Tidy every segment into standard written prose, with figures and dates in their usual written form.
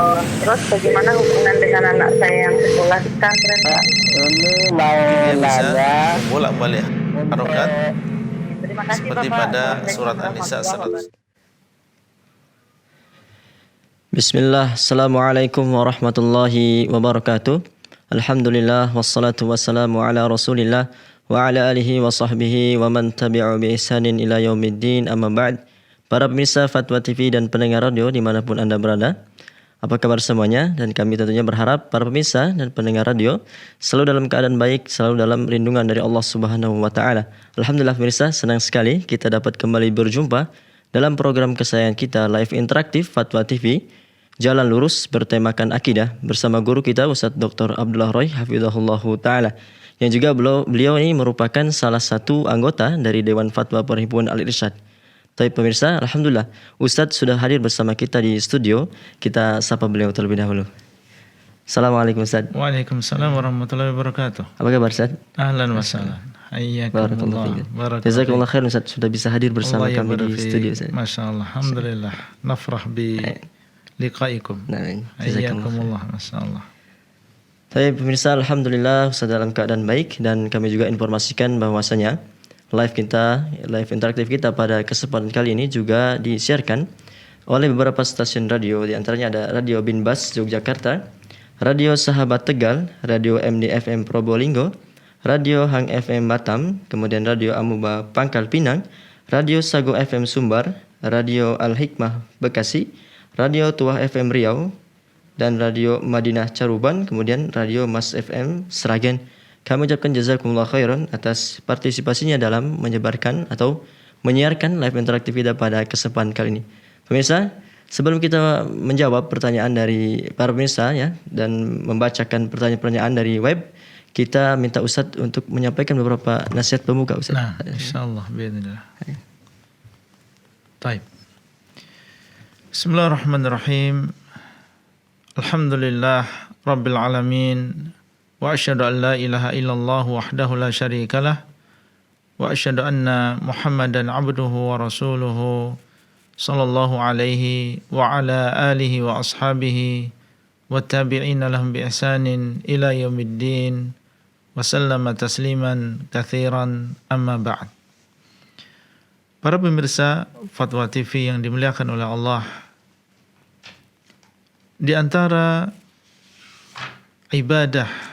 Terus bagaimana hubungan dengan anak saya yang sekolah di pesantren, Pak? Ini mau Dia bisa nanya membolak-balik harokat Terima kasih, seperti Bapak. pada Assalamualaikum surat An-Nisa warahmatullahi 100. Bismillah, Assalamualaikum warahmatullahi wabarakatuh. Alhamdulillah, wassalatu wassalamu ala rasulillah wa ala alihi wa sahbihi wa man tabi'u bi ihsanin ila yaumiddin, amma ba'd. Para pemirsa Fatwa TV dan pendengar radio dimanapun Anda berada, apa kabar semuanya? Dan kami tentunya berharap para pemirsa dan pendengar radio selalu dalam keadaan baik, selalu dalam lindungan dari Allah Subhanahu wa taala. Alhamdulillah pemirsa, senang sekali kita dapat kembali berjumpa dalam program kesayangan kita live interaktif Fatwa TV Jalan Lurus bertemakan akidah bersama guru kita Ustadz Dr. Abdullah Roy hafizahullahu taala, yang juga beliau ini merupakan salah satu anggota dari Dewan Fatwa Perhimpunan Al-Irsyad. Tapi pemirsa, alhamdulillah Ustadz sudah hadir bersama kita di studio. Kita sapa beliau terlebih dahulu. Assalamualaikum Ustadz. Waalaikumsalam warahmatullahi wabarakatuh. Apa kabar Ustadz? Ahlan wa sahlan. Hayyakumullah. Jazakumullah khair Ustadz sudah bisa hadir bersama Allah kami di yabarik studio fiik. Ustadz. Masya Allah. Alhamdulillah. Nafrah bi liqaikum. Nah, jazakumullah. Hayyakumullah. Masya Allah. Tapi pemirsa, alhamdulillah Ustadz dalam keadaan baik, dan kami juga informasikan bahwasanya live interaktif kita pada kesempatan kali ini juga disiarkan oleh beberapa stasiun radio. Di antaranya ada Radio Binbas Yogyakarta, Radio Sahabat Tegal, Radio MD FM Probolinggo, Radio Hang FM Batam, kemudian Radio Amuba Pangkal Pinang, Radio Sago FM Sumbar, Radio Al Hikmah Bekasi, Radio Tuah FM Riau, dan Radio Madinah Caruban, kemudian Radio Mas FM Sragen. Kami ucapkan jazakumullah khairan atas partisipasinya dalam menyebarkan atau menyiarkan live interaktif kita pada kesempatan kali ini. Pemirsa, sebelum kita menjawab pertanyaan dari para pemirsa ya, dan membacakan pertanyaan-pertanyaan dari web, kita minta Ustadz untuk menyampaikan beberapa nasihat pemuka Ustadz. Nah, insyaallah biidznillah. Baik. Bismillahirrahmanirrahim. Alhamdulillah rabbil alamin. Wa asyhadu an la ilaha illallah wahdahu la syarikalah wa asyhadu anna Muhammadan abduhu wa rasuluhu sallallahu alaihi wa ala alihi wa ashabihi wa tabi'ina lahum bi ihsanin ila yaumiddin wa sallama tasliman katsiran, amma ba'd. Para pemirsa Fatwa TV yang dimuliakan oleh Allah, di antara ibadah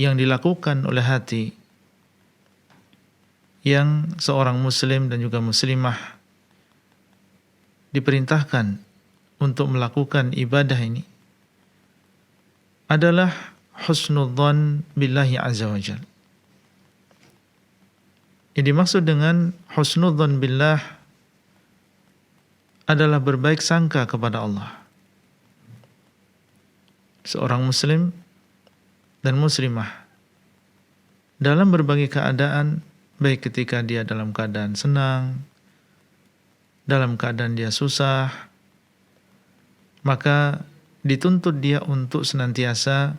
yang dilakukan oleh hati yang seorang muslim dan juga muslimah diperintahkan untuk melakukan ibadah ini adalah husnudzan billahi azza wa jalla. Yang dimaksud dengan husnudzan billah adalah berbaik sangka kepada Allah. Seorang muslim dan muslimah dalam berbagai keadaan, baik ketika dia dalam keadaan senang, dalam keadaan dia susah, maka dituntut dia untuk senantiasa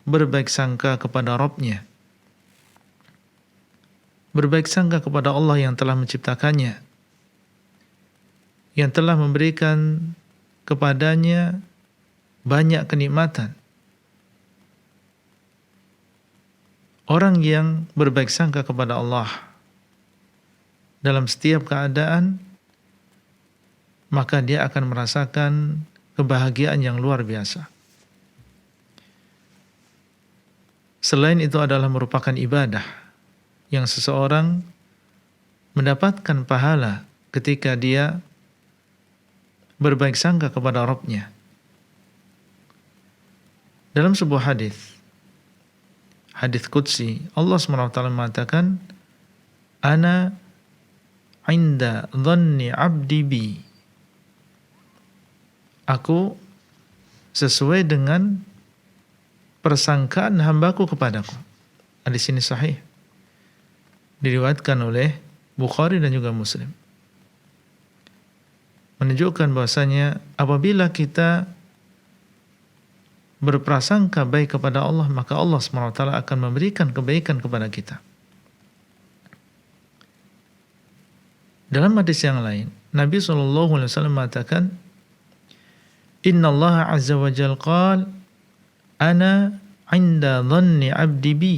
berbaik sangka kepada Rabb-Nya, berbaik sangka kepada Allah yang telah menciptakannya, yang telah memberikan kepadanya banyak kenikmatan. Orang yang berbaik sangka kepada Allah dalam setiap keadaan, maka dia akan merasakan kebahagiaan yang luar biasa. Selain itu adalah merupakan ibadah yang seseorang mendapatkan pahala ketika dia berbaik sangka kepada Rabb-Nya. Dalam sebuah hadis qudsi, Allah SWT mengatakan, Ana inda dhanni abdi bi. Aku sesuai dengan persangkaan hambaku kepadaku. Hadis ini sahih, diriwayatkan oleh Bukhari dan juga Muslim. Menunjukkan bahwasanya apabila kita berprasangka baik kepada Allah, maka Allah SWT akan memberikan kebaikan kepada kita. Dalam hadis yang lain, Nabi SAW mengatakan, Inna Allah azza wa jal qal, ana inda dhanni abdi bi,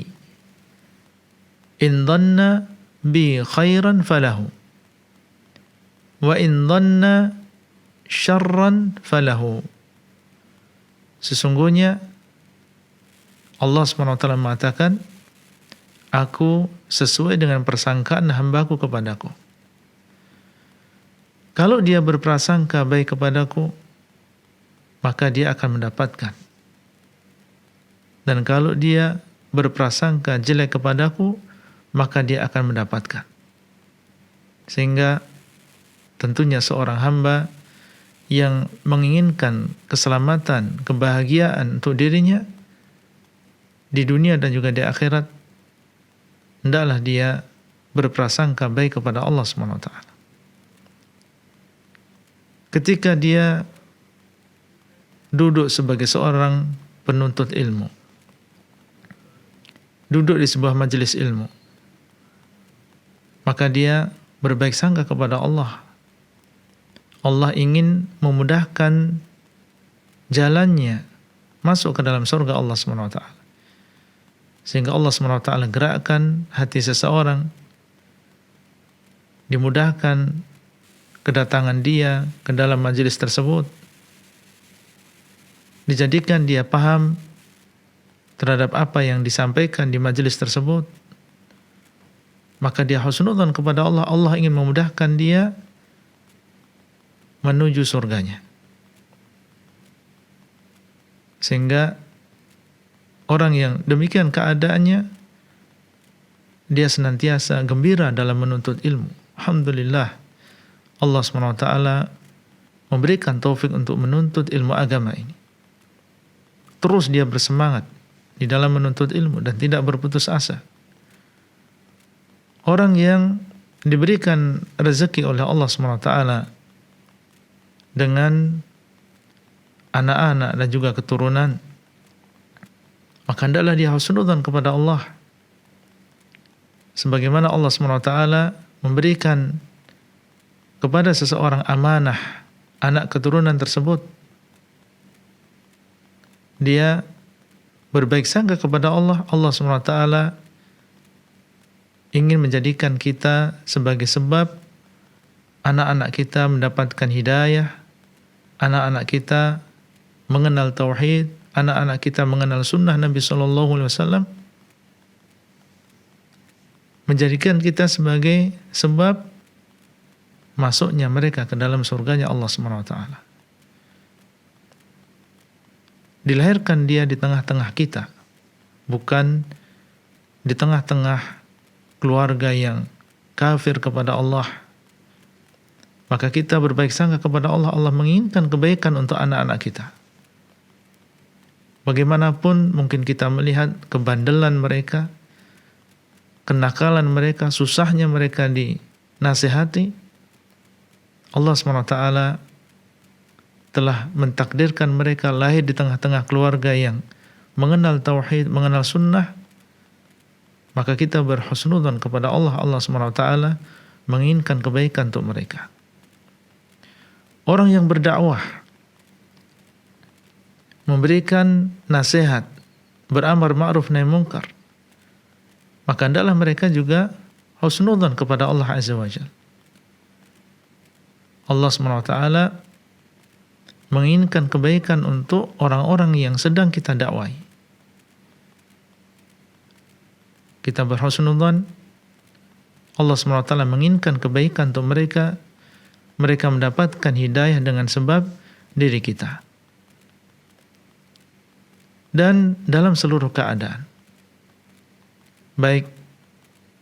in dhanna bi khairan falahu, wa in dhanna syarran falahu. Sesungguhnya Allah SWT mengatakan, aku sesuai dengan persangkaan hambaku kepadaku. Kalau dia berprasangka baik kepadaku, maka dia akan mendapatkan. Dan kalau dia berprasangka jelek kepadaku, maka dia akan mendapatkan. Sehingga tentunya seorang hamba yang menginginkan keselamatan, kebahagiaan untuk dirinya di dunia dan juga di akhirat, hendaklah dia berprasangka baik kepada Allah SWT. Ketika dia duduk sebagai seorang penuntut ilmu, duduk di sebuah majelis ilmu, maka dia berbaik sangka kepada Allah. Allah ingin memudahkan jalannya masuk ke dalam surga Allah SWT. Sehingga Allah SWT gerakkan hati seseorang, dimudahkan kedatangan dia ke dalam majelis tersebut, dijadikan dia paham terhadap apa yang disampaikan di majelis tersebut, maka dia husnudzon kepada Allah. Allah ingin memudahkan dia menuju surganya. Sehingga orang yang demikian keadaannya, dia senantiasa gembira dalam menuntut ilmu. Alhamdulillah, Allah SWT memberikan taufik untuk menuntut ilmu agama ini. Terus dia bersemangat di dalam menuntut ilmu dan tidak berputus asa. Orang yang diberikan rezeki oleh Allah SWT dengan anak-anak dan juga keturunan, maka hendaklah dia husnudzon kepada Allah. Sebagaimana Allah SWT memberikan kepada seseorang amanah anak keturunan tersebut, dia berbaik sangka kepada Allah. Allah SWT ingin menjadikan kita sebagai sebab anak-anak kita mendapatkan hidayah, anak-anak kita mengenal tauhid, anak-anak kita mengenal sunnah Nabi SAW, menjadikan kita sebagai sebab masuknya mereka ke dalam surganya Allah SWT. Dilahirkan dia di tengah-tengah kita, bukan di tengah-tengah keluarga yang kafir kepada Allah. Maka kita berbaik sangka kepada Allah. Allah menginginkan kebaikan untuk anak-anak kita. Bagaimanapun mungkin kita melihat kebandelan mereka, kenakalan mereka, susahnya mereka dinasihati, Allah SWT telah mentakdirkan mereka lahir di tengah-tengah keluarga yang mengenal tauhid, mengenal sunnah. Maka kita berhusnudzon kepada Allah. Allah SWT menginginkan kebaikan untuk mereka. Orang yang berdakwah, memberikan nasihat, beramar ma'ruf nahi munkar, maka hendaklah mereka juga husnudzon kepada Allah Azza wa Jalla. Allah SWT menginginkan kebaikan untuk orang-orang yang sedang kita dakwai. Kita berhusnudzon, Allah SWT menginginkan kebaikan untuk mereka. Mereka mendapatkan hidayah dengan sebab diri kita. Dan dalam seluruh keadaan, baik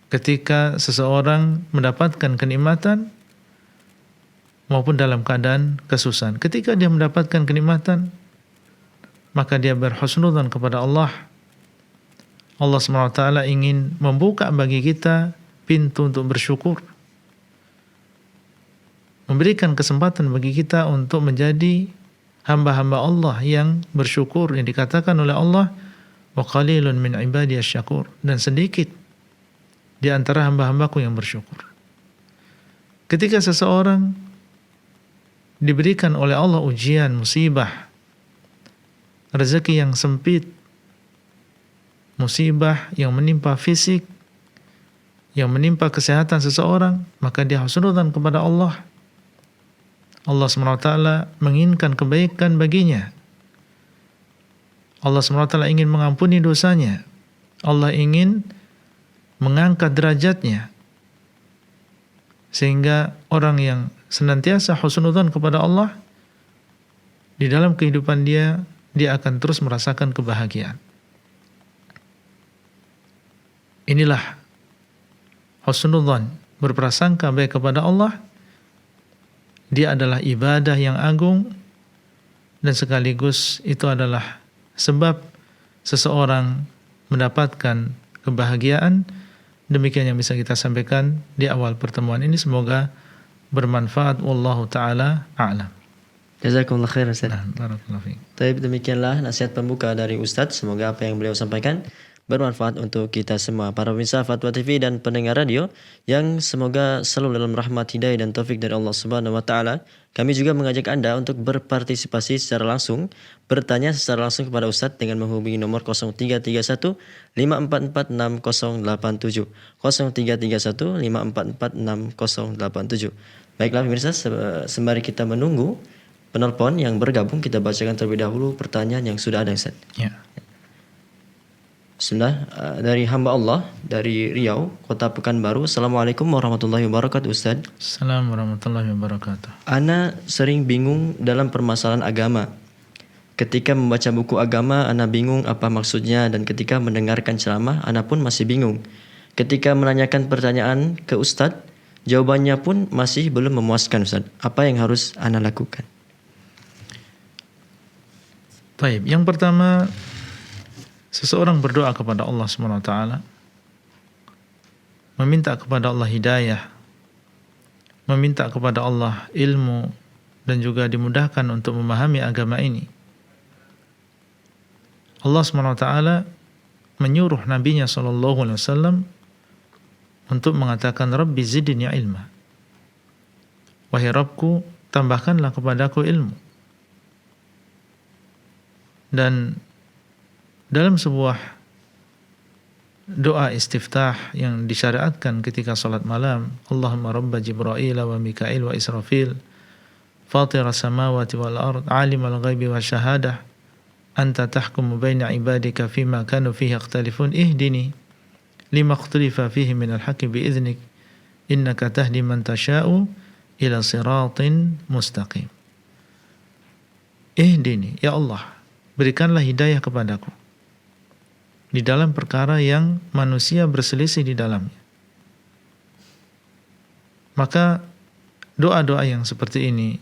ketika seseorang mendapatkan kenikmatan maupun dalam keadaan kesusahan. Ketika dia mendapatkan kenikmatan, maka dia berhusnudzon kepada Allah. Allah SWT ingin membuka bagi kita pintu untuk bersyukur, memberikan kesempatan bagi kita untuk menjadi hamba-hamba Allah yang bersyukur, yang dikatakan oleh Allah, wa qalilun min ibadiyasy syakur, dan sedikit di antara hamba-hambaku yang bersyukur. Ketika seseorang diberikan oleh Allah ujian, musibah, rezeki yang sempit, musibah yang menimpa fisik, yang menimpa kesehatan seseorang, maka dia husnudzan kepada Allah. Allah SWT menginginkan kebaikan baginya. Allah SWT ingin mengampuni dosanya. Allah ingin mengangkat derajatnya. Sehingga orang yang senantiasa husnudzan kepada Allah, di dalam kehidupan dia akan terus merasakan kebahagiaan. Inilah husnudzan, berprasangka baik kepada Allah. Dia adalah ibadah yang agung, dan sekaligus itu adalah sebab seseorang mendapatkan kebahagiaan. Demikian yang bisa kita sampaikan di awal pertemuan ini, semoga bermanfaat. Wallahu taala a'lam. Jazakumullah khair Ustaz. Barakallahu fiik. Baik, demikianlah nasihat pembuka dari Ustadz. Semoga apa yang beliau sampaikan bermanfaat untuk kita semua, para pemirsa Fatwa TV dan pendengar radio, yang semoga selalu dalam rahmat, hidayah dan taufik dari Allah Subhanahu wa taala. Kami juga mengajak Anda untuk berpartisipasi secara langsung, bertanya secara langsung kepada Ustadz dengan menghubungi nomor 0331 544 6087, 0331 544 6087. Baiklah pemirsa, sembari kita menunggu penelpon yang bergabung, kita bacakan terlebih dahulu pertanyaan yang sudah ada, Ustaz. Ya. Bismillah, dari hamba Allah dari Riau, Kota Pekanbaru. Assalamualaikum warahmatullahi wabarakatuh, Ustaz. Assalamualaikum warahmatullahi wabarakatuh. Ana sering bingung dalam permasalahan agama. Ketika membaca buku agama, ana bingung apa maksudnya, dan ketika mendengarkan ceramah, ana pun masih bingung. Ketika menanyakan pertanyaan ke Ustaz, jawabannya pun masih belum memuaskan, Ustaz. Apa yang harus ana lakukan? Baik, yang pertama, seseorang berdoa kepada Allah SWT, meminta kepada Allah hidayah, meminta kepada Allah ilmu, dan juga dimudahkan untuk memahami agama ini. Allah SWT menyuruh Nabi-Nya SAW untuk mengatakan, Rabbi zidni ilma. Wahai Rabbku, tambahkanlah kepadaku ilmu. Dan dalam sebuah doa istiftah yang disyariatkan ketika salat malam, Allahumma rabba Jibril wa Mikail wa Israfil, fatira samawati wal ard, alimal ghaibi wa syahadah, anta tahkumu baina ibadika fima kanu fihi yakhtalifun, ihdini lima ikhtalifa fihi minal haqqi biiznik, innaka tahdi man tasha'u ila siratin mustaqim. Ihdini, ya Allah, berikanlah hidayah kepadaku di dalam perkara yang manusia berselisih di dalamnya. Maka doa-doa yang seperti ini,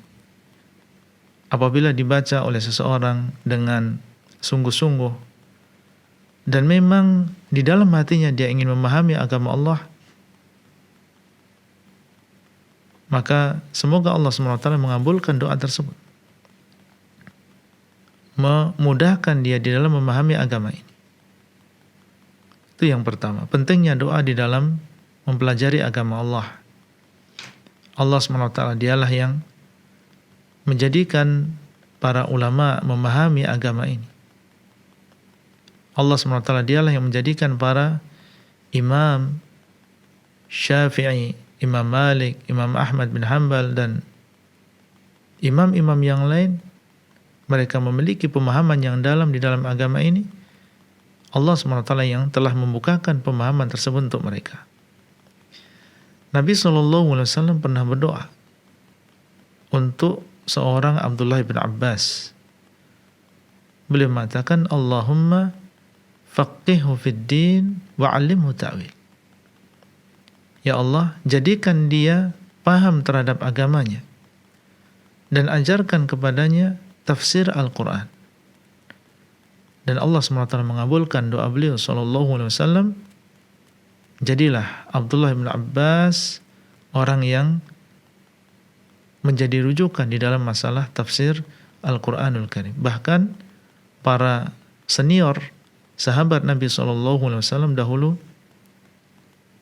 apabila dibaca oleh seseorang dengan sungguh-sungguh, dan memang di dalam hatinya dia ingin memahami agama Allah, maka semoga Allah SWT mengabulkan doa tersebut, memudahkan dia di dalam memahami agama ini. Itu yang pertama. Pentingnya doa di dalam mempelajari agama Allah. Allah SWT dialah yang menjadikan para ulama memahami agama ini. Allah SWT dialah yang menjadikan para imam Syafi'i, Imam Malik, Imam Ahmad bin Hanbal, dan imam-imam yang lain, mereka memiliki pemahaman yang dalam di dalam agama ini. Allah SWT yang telah membukakan pemahaman tersebut untuk mereka. Nabi SAW pernah berdoa untuk seorang Abdullah bin Abbas. Beliau mengatakan, Allahumma faqihhu fid din wa'allimhu ta'wil. Ya Allah, jadikan dia paham terhadap agamanya dan ajarkan kepadanya tafsir Al-Quran. Dan Allah SWT mengabulkan doa beliau SAW. Jadilah Abdullah bin Abbas orang yang menjadi rujukan di dalam masalah tafsir Al-Quranul Karim. Bahkan para senior sahabat Nabi SAW dahulu,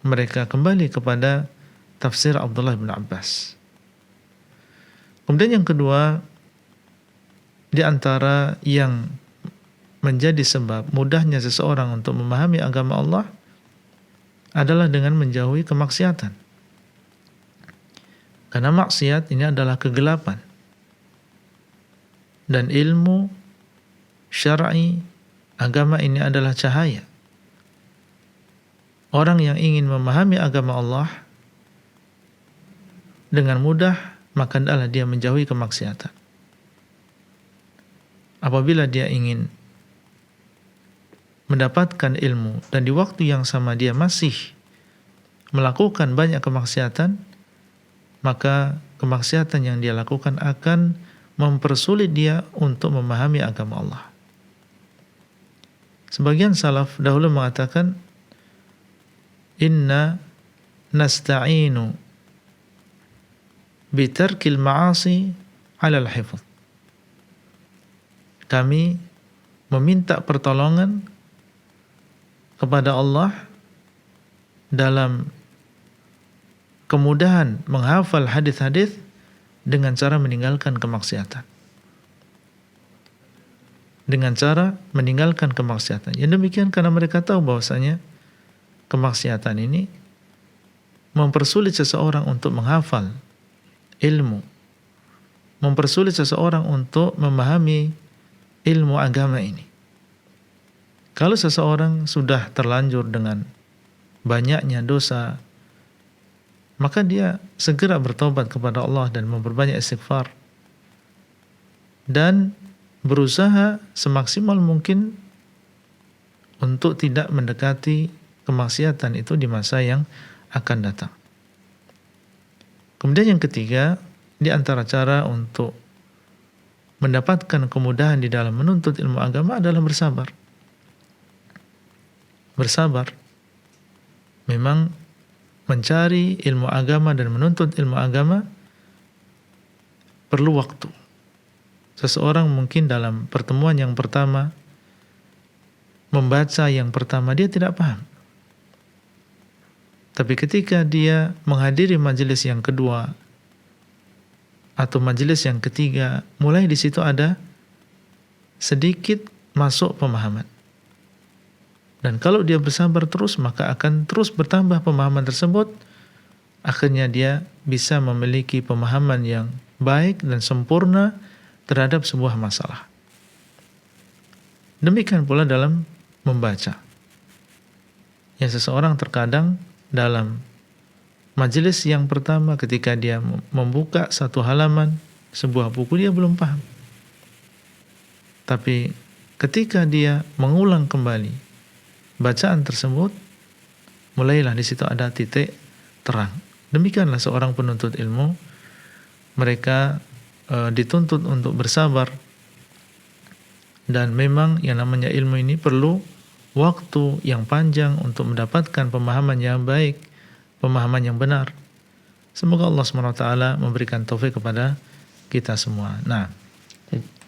mereka kembali kepada tafsir Abdullah bin Abbas. Kemudian yang kedua, di antara yang menjadi sebab mudahnya seseorang untuk memahami agama Allah adalah dengan menjauhi kemaksiatan. Karena maksiat ini adalah kegelapan. Dan ilmu syar'i agama ini adalah cahaya. Orang yang ingin memahami agama Allah dengan mudah, maka adalah dia menjauhi kemaksiatan. Apabila dia ingin mendapatkan ilmu dan di waktu yang sama dia masih melakukan banyak kemaksiatan, maka kemaksiatan yang dia lakukan akan mempersulit dia untuk memahami agama Allah. Sebagian salaf dahulu mengatakan, inna nasta'inu bitarkil ma'asi alal hifz. Kami meminta pertolongan kepada Allah dalam kemudahan menghafal hadis-hadis dengan cara meninggalkan kemaksiatan. Dengan cara meninggalkan kemaksiatan. Yang demikian karena mereka tahu bahwasanya kemaksiatan ini mempersulit seseorang untuk menghafal ilmu, mempersulit seseorang untuk memahami ilmu agama ini. Kalau seseorang sudah terlanjur dengan banyaknya dosa, maka dia segera bertobat kepada Allah dan memperbanyak istighfar dan berusaha semaksimal mungkin untuk tidak mendekati kemaksiatan itu di masa yang akan datang. Kemudian yang ketiga, di antara cara untuk mendapatkan kemudahan di dalam menuntut ilmu agama adalah bersabar. Bersabar. Memang mencari ilmu agama dan menuntut ilmu agama perlu waktu. Seseorang mungkin dalam pertemuan yang pertama, membaca yang pertama, dia tidak paham. Tapi ketika dia menghadiri majelis yang kedua atau majelis yang ketiga, mulai di situ ada sedikit masuk pemahaman. Dan kalau dia bersabar terus, maka akan terus bertambah pemahaman tersebut. Akhirnya dia bisa memiliki pemahaman yang baik dan sempurna terhadap sebuah masalah. Demikian pula dalam membaca. Yang seseorang terkadang dalam majelis yang pertama ketika dia membuka satu halaman sebuah buku, dia belum paham. Tapi ketika dia mengulang kembali bacaan tersebut, mulailah di situ ada titik terang. Demikianlah seorang penuntut ilmu, mereka dituntut untuk bersabar, dan memang yang namanya ilmu ini perlu waktu yang panjang untuk mendapatkan pemahaman yang baik, pemahaman yang benar. Semoga Allah SWT memberikan taufik kepada kita semua. Nah,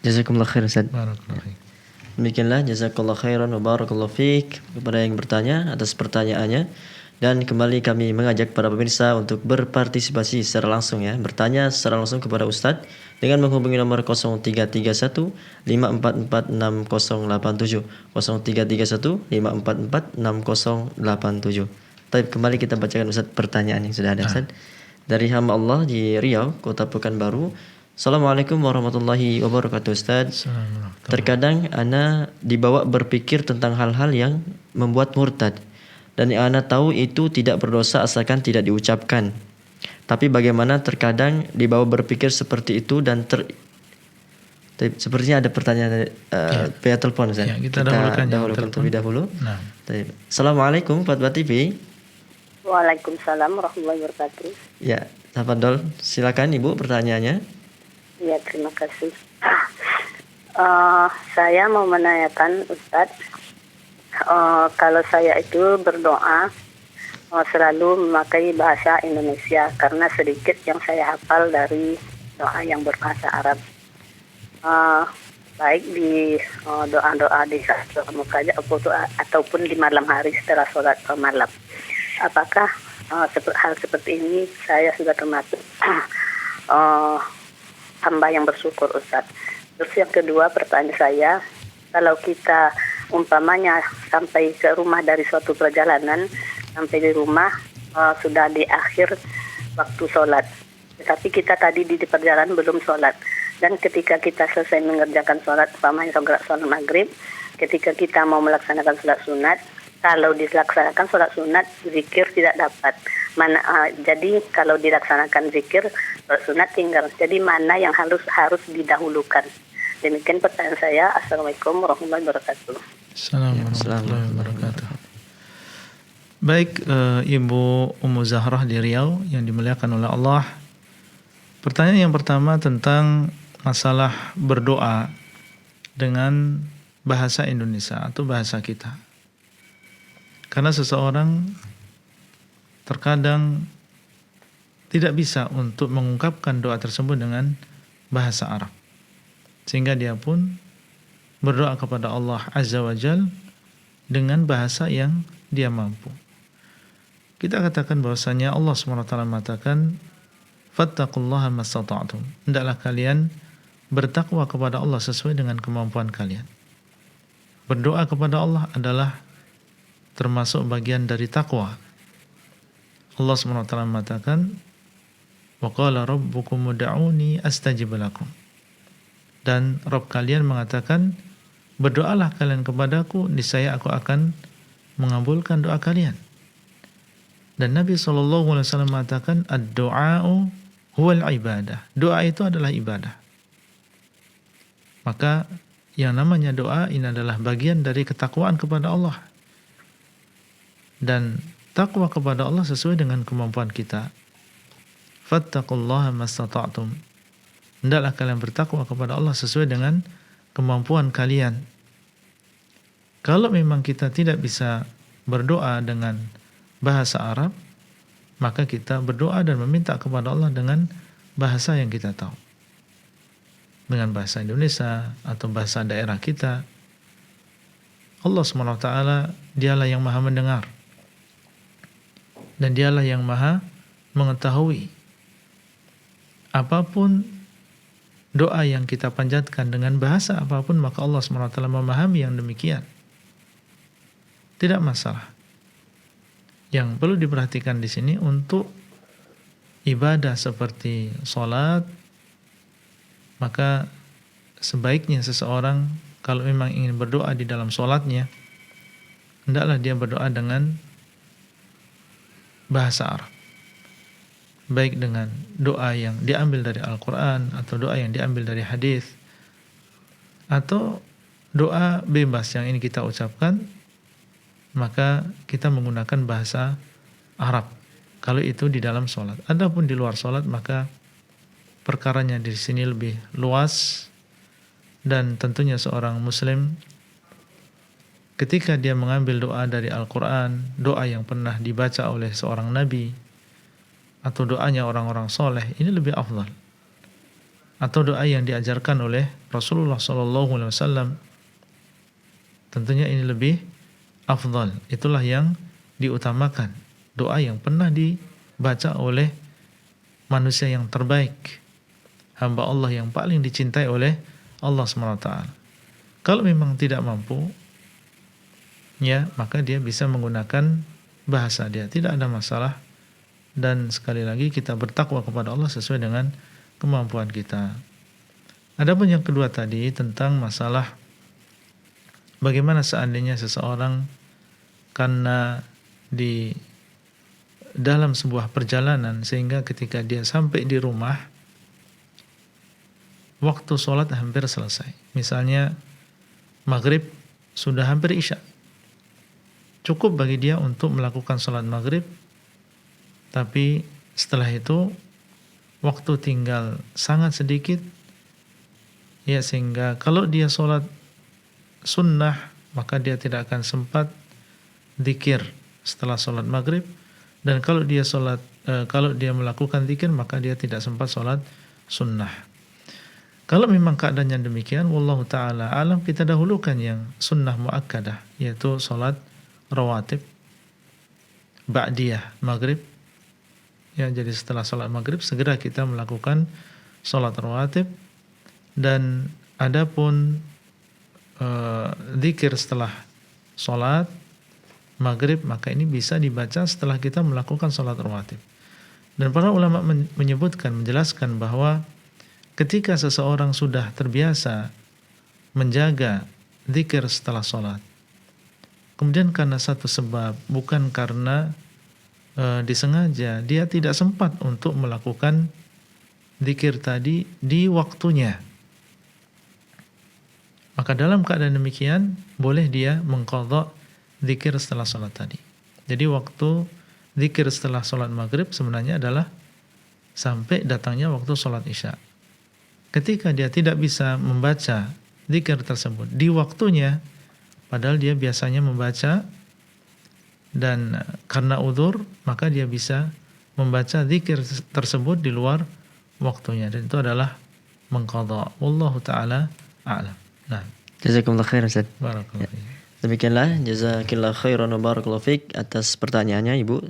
Jazakumullah khair Ustaz. barakallahu fiik. Demikianlah jazakallahu khairan wa barakallahu fiik kepada yang bertanya atas pertanyaannya. Dan kembali kami mengajak para pemirsa untuk berpartisipasi secara langsung ya, bertanya secara langsung kepada Ustadz dengan menghubungi nomor 0331 544 6087 0331 544 6087. Tapi kembali kita bacakan Ustadz pertanyaan yang sudah ada Ustadz. Dari hamba Allah di Riau, Kota Pekanbaru. Assalamualaikum warahmatullahi wabarakatuh Ustadz. Terkadang ana dibawa berpikir tentang hal-hal yang membuat murtad. Dan yang ana tahu itu tidak berdosa asalkan tidak diucapkan. Tapi bagaimana terkadang dibawa berpikir seperti itu dan sepertinya ada pertanyaan via telepon Ustaz. Ya, kita dahulukan terlebih dahulu. Nah. Assalamualaikum Fatwa TV. Waalaikumsalam warahmatullahi wabarakatuh. Ya, tafadhol, silakan Ibu pertanyaannya. Ya, terima kasih. Saya mau menanyakan Ustadz, kalau saya itu berdoa selalu memakai bahasa Indonesia karena sedikit yang saya hafal dari doa yang berbahasa Arab. Baik di doa-doa di saat doa mukaja ataupun di malam hari setelah sholat malam. Apakah hal seperti ini saya sudah termasuk hamba yang bersyukur, Ustaz. Terus yang kedua, pertanyaan saya, kalau kita umpamanya sampai ke rumah dari suatu perjalanan, sampai di rumah sudah di akhir waktu sholat, tetapi kita tadi di perjalanan belum sholat, dan ketika kita selesai mengerjakan sholat, umpamanya sholat maghrib, ketika kita mau melaksanakan sholat sunat, kalau dilaksanakan sholat sunat, zikir tidak dapat. Jadi kalau dilaksanakan zikir, sholat sunat tinggal. Jadi mana yang harus didahulukan? Demikian pertanyaan saya. Assalamualaikum warahmatullahi wabarakatuh. Assalamualaikum warahmatullahi wabarakatuh. Baik, Ibu Ummu Zahrah di Riau yang dimuliakan oleh Allah. Pertanyaan yang pertama tentang masalah berdoa dengan bahasa Indonesia atau bahasa kita. Karena seseorang terkadang tidak bisa untuk mengungkapkan doa tersebut dengan bahasa Arab, sehingga dia pun berdoa kepada Allah Azza wa Jal dengan bahasa yang dia mampu. Kita katakan bahwasanya Allah SWT mengatakan, fattaqullaha mastata'tum, hendaklah kalian bertakwa kepada Allah sesuai dengan kemampuan kalian. Berdoa kepada Allah adalah termasuk bagian dari takwa. Allah SWT mengatakan, wa qala rabbukum ud'uni astajib lakum, dan Rabb kalian mengatakan, berdoalah kalian kepadaku, niscaya aku akan mengabulkan doa kalian. Dan Nabi SAW mengatakan, ad-du'a'u huwal ibadah, doa itu adalah ibadah. Maka yang namanya doa ini adalah bagian dari ketakwaan kepada Allah. Dan takwa kepada Allah sesuai dengan kemampuan kita. Fattaqullaha mastata'tum, hendaklah kalian bertakwa kepada Allah sesuai dengan kemampuan kalian. Kalau memang kita tidak bisa berdoa dengan bahasa Arab, maka kita berdoa dan meminta kepada Allah dengan bahasa yang kita tahu, dengan bahasa Indonesia atau bahasa daerah kita. Allah SWT dialah yang maha mendengar, dan dialah yang maha mengetahui. Apapun doa yang kita panjatkan dengan bahasa apapun, maka Allah SWT memahami yang demikian. Tidak masalah. Yang perlu diperhatikan di sini untuk ibadah seperti sholat, maka sebaiknya seseorang kalau memang ingin berdoa di dalam sholatnya, hendaklah dia berdoa dengan bahasa Arab, baik dengan doa yang diambil dari Al-Quran atau doa yang diambil dari hadis atau doa bebas yang ini kita ucapkan, maka kita menggunakan bahasa Arab kalau itu di dalam sholat. Adapun di luar sholat, maka perkaranya di sini lebih luas, dan tentunya seorang muslim ketika dia mengambil doa dari Al-Quran, doa yang pernah dibaca oleh seorang nabi, atau doanya orang-orang soleh, ini lebih afdal. Atau doa yang diajarkan oleh Rasulullah SAW, tentunya ini lebih afdal. Itulah yang diutamakan, doa yang pernah dibaca oleh manusia yang terbaik, hamba Allah yang paling dicintai oleh Allah SWT. Kalau memang tidak mampu, ya, maka dia bisa menggunakan bahasa dia, tidak ada masalah. Dan sekali lagi kita bertakwa kepada Allah sesuai dengan kemampuan kita. Adapun yang kedua tadi tentang masalah bagaimana seandainya seseorang karena di dalam sebuah perjalanan sehingga ketika dia sampai di rumah waktu sholat hampir selesai. Misalnya maghrib sudah hampir isya. Cukup bagi dia untuk melakukan sholat maghrib, tapi setelah itu waktu tinggal sangat sedikit, ya, sehingga kalau dia sholat sunnah maka dia tidak akan sempat dzikir setelah sholat maghrib, dan kalau dia melakukan dzikir maka dia tidak sempat sholat sunnah. Kalau memang keadaannya demikian, wallahu taala alam, kita dahulukan yang sunnah muakkadah, yaitu sholat rawatib ba'diyah maghrib. Ya, jadi setelah sholat maghrib segera kita melakukan salat rawatib. Dan adapun zikir setelah salat maghrib, maka ini bisa dibaca setelah kita melakukan salat rawatib. Dan para ulama menyebutkan, menjelaskan bahwa ketika seseorang sudah terbiasa menjaga zikir setelah salat, kemudian karena satu sebab, bukan karena disengaja, dia tidak sempat untuk melakukan zikir tadi di waktunya, maka dalam keadaan demikian boleh dia mengqadha zikir setelah salat tadi. Jadi waktu zikir setelah salat maghrib sebenarnya adalah sampai datangnya waktu salat isya. Ketika dia tidak bisa membaca zikir tersebut di waktunya, padahal dia biasanya membaca, dan karena udzur maka dia bisa membaca zikir tersebut di luar waktunya, dan itu adalah mengqadha. Wallahu taala a'lam. Nah, Jazakumullah khairan Ustaz. barakallahu fiik. Demikianlah jazakillah khairan wa barakallahu fiik atas pertanyaannya Ibu.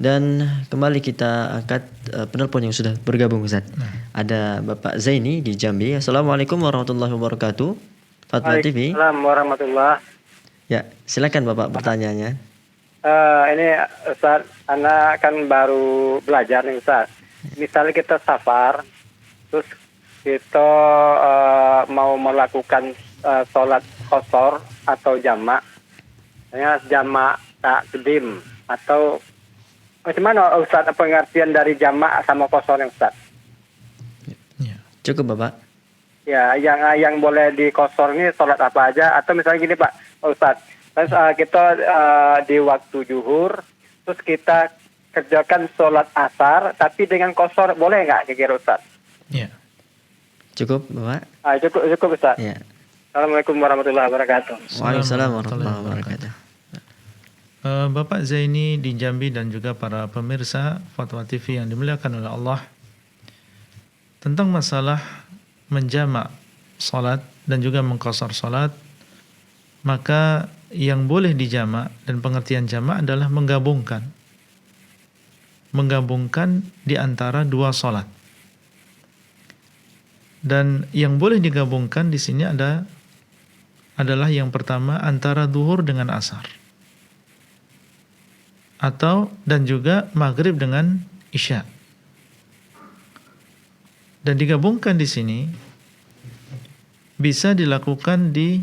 Dan kembali kita angkat penelpon yang sudah bergabung Ustaz. Ada Bapak Zaini di Jambi. Assalamualaikum warahmatullahi wabarakatuh. Fatwa TV. Waalaikumsalam warahmatullah. Ya, silakan Bapak pertanyaannya. Ini Ustaz, anak kan baru belajar nih Ustaz. Misalnya kita safar, terus kita mau melakukan sholat qasar atau jamak, jamak takdim, atau macam mana Ustaz pengertian dari jamak sama qasar yang Ustaz? Ya. Cukup Bapak. Ya, yang boleh di qasar ini sholat apa aja, atau misalnya gini Pak Ustaz, terus kita di waktu zuhur, terus kita kerjakan sholat asar, tapi dengan qasar boleh nggak kira-kira Ustaz? Ya. Cukup Bapak. Cukup Ustaz. Ya. Assalamualaikum warahmatullahi wabarakatuh. Waalaikumsalam warahmatullahi wabarakatuh. Bapak Zaini di Jambi dan juga para pemirsa Fatwa TV yang dimuliakan oleh Allah, tentang masalah menjamak salat dan juga mengqasar salat, maka yang boleh dijamak, dan pengertian jamak adalah menggabungkan di antara dua salat. Dan yang boleh digabungkan di sini adalah yang pertama antara zuhur dengan asar, dan juga maghrib dengan isya. Dan digabungkan di sini bisa dilakukan di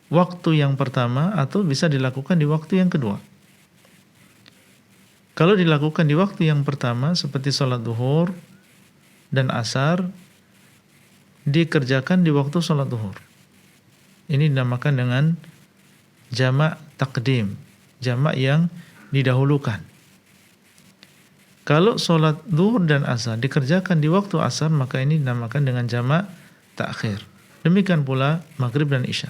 waktu yang pertama atau bisa dilakukan di waktu yang kedua. Kalau dilakukan di waktu yang pertama seperti sholat zuhur dan asar, dikerjakan di waktu sholat zuhur. Ini dinamakan dengan jamak takdim, jamak yang didahulukan. Kalau sholat zuhur dan asar dikerjakan di waktu asar, maka ini dinamakan dengan jamak takhir. Demikian pula maghrib dan isya.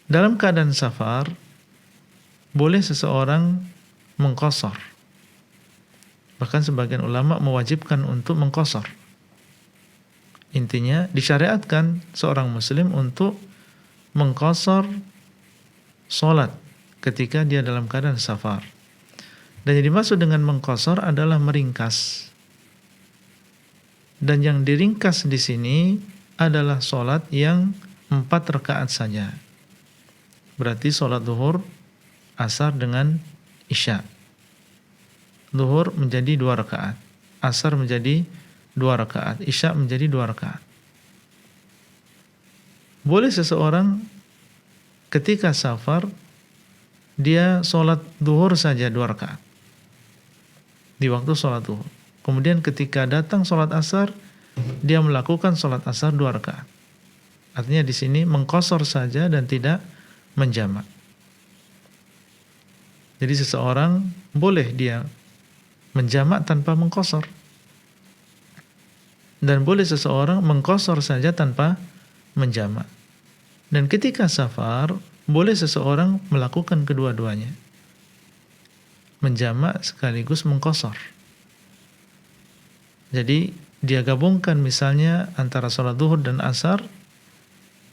Dalam keadaan safar, boleh seseorang mengqasar. Bahkan sebagian ulama mewajibkan untuk mengqasar. Intinya disyariatkan seorang muslim untuk mengqasar salat ketika dia dalam keadaan safar. Dan yang dimaksud dengan mengqasar adalah meringkas. Dan yang diringkas di sini adalah salat yang 4 rakaat saja. Berarti salat zuhur, asar dengan isya. Zuhur menjadi 2 rakaat, asar menjadi 2 rakaat, isya menjadi 2 rakaat. Boleh seseorang ketika safar dia sholat zuhur saja 2 rakaat di waktu sholat zuhur. Kemudian ketika datang sholat asar, dia melakukan sholat asar 2 rakaat. Artinya di sini mengqasar saja dan tidak menjamak. Jadi seseorang boleh dia menjamak tanpa mengqasar, dan boleh seseorang mengqasar saja tanpa menjamak. Dan ketika safar, boleh seseorang melakukan kedua-duanya, menjamak sekaligus mengqasar. Jadi dia gabungkan misalnya antara sholat zuhur dan asar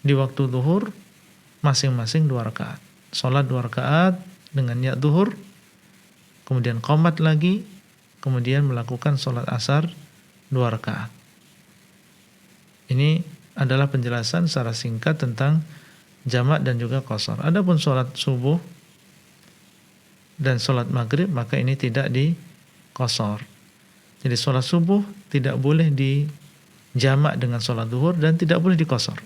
di waktu zuhur masing-masing 2 rakaat. Sholat 2 rakaat dengan niat zuhur, kemudian qomat lagi, kemudian melakukan sholat asar 2 rakaat. Ini adalah penjelasan secara singkat tentang jamak dan juga qasar. Adapun sholat subuh dan sholat maghrib maka ini tidak diqasar. Jadi sholat subuh tidak boleh dijamak dengan sholat zuhur dan tidak boleh diqasar.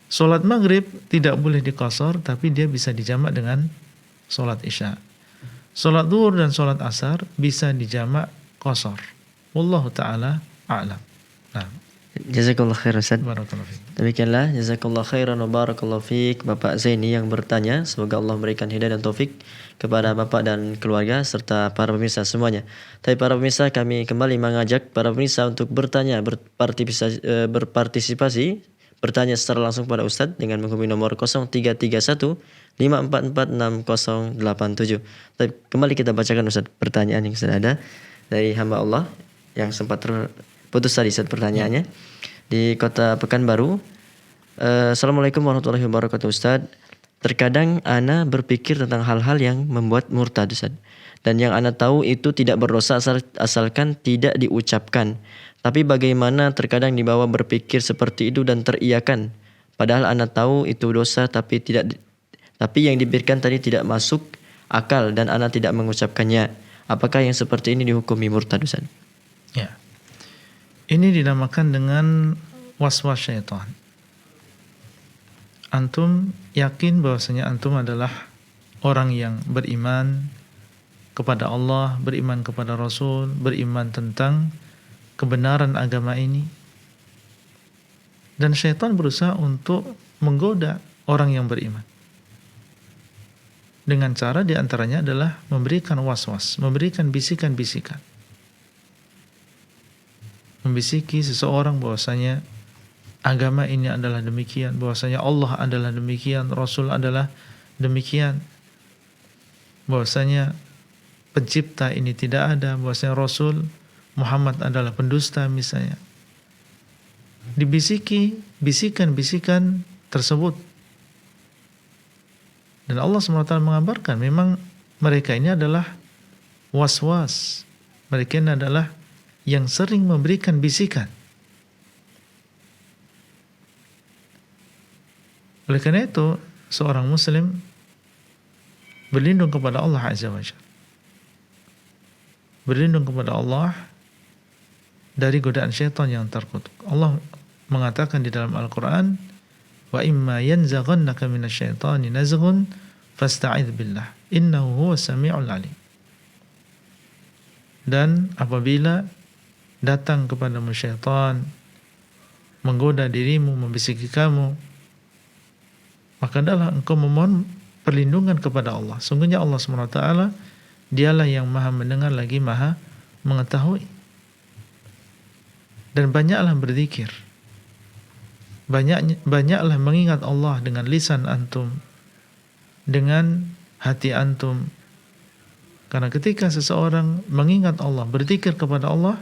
Sholat maghrib tidak boleh diqasar tapi dia bisa dijamak dengan sholat isya. Sholat zuhur dan sholat asar bisa dijamak qasar. Wallahu ta'ala a'lam. Nah. Jazakallah khair Ustaz. Barakallahu fiik. Demikianlah jazakallah khairan wa barakallahu fiik Bapak Zaini yang bertanya. Semoga Allah memberikan hidayah dan taufik kepada Bapak dan keluarga serta para pemirsa semuanya. Tapi para pemirsa, kami kembali mengajak para pemirsa untuk bertanya, berpartisipasi, bertanya secara langsung kepada Ustaz dengan menghubungi nomor 0331 544 6087. Tapi kembali kita bacakan Ustaz pertanyaan yang sudah ada dari hamba Allah yang sempat terputus tadi Ustaz pertanyaannya di Kota Pekanbaru. Assalamualaikum warahmatullahi wabarakatuh Ustaz. Terkadang ana berpikir tentang hal-hal yang membuat murtad Ustaz. Dan yang ana tahu itu tidak berdosa asalkan tidak diucapkan. Tapi bagaimana terkadang dibawa berpikir seperti itu dan teriakan. Padahal ana tahu itu dosa tapi yang dipikirkan tadi tidak masuk akal dan ana tidak mengucapkannya. Apakah yang seperti ini dihukumi murtad Ustaz? Ya. Ini dinamakan dengan waswas syaitan. Antum yakin bahwasanya antum adalah orang yang beriman kepada Allah, beriman kepada Rasul, beriman tentang kebenaran agama ini. Dan syaitan berusaha untuk menggoda orang yang beriman. Dengan cara diantaranya adalah memberikan waswas, memberikan bisikan-bisikan. Membisiki seseorang bahwasanya agama ini adalah demikian, bahwasanya Allah adalah demikian, Rasul adalah demikian, bahwasanya pencipta ini tidak ada, bahwasanya Rasul Muhammad adalah pendusta misalnya. Dibisiki bisikan-bisikan tersebut. Dan Allah SWT mengabarkan memang mereka ini adalah waswas. Mereka ini adalah yang sering memberikan bisikan. Oleh karena itu, seorang muslim berlindung kepada Allah Azza wa Jalla. Berlindung kepada Allah dari godaan syaitan yang terkutuk. Allah mengatakan di dalam Al-Quran, wa imma yanzaghannaka minasyaitani nazghun fasta'idz billah innahu huwas samiul alim. Dan apabila datang kepadamu syaitan, menggoda dirimu, membisiki kamu, maka adalah engkau memohon perlindungan kepada Allah. Sungguhnya Allah SWT dialah yang maha mendengar lagi maha mengetahui. Dan banyaklah berzikir, banyaklah mengingat Allah dengan lisan antum, dengan hati antum. Karena ketika seseorang mengingat Allah, berzikir kepada Allah,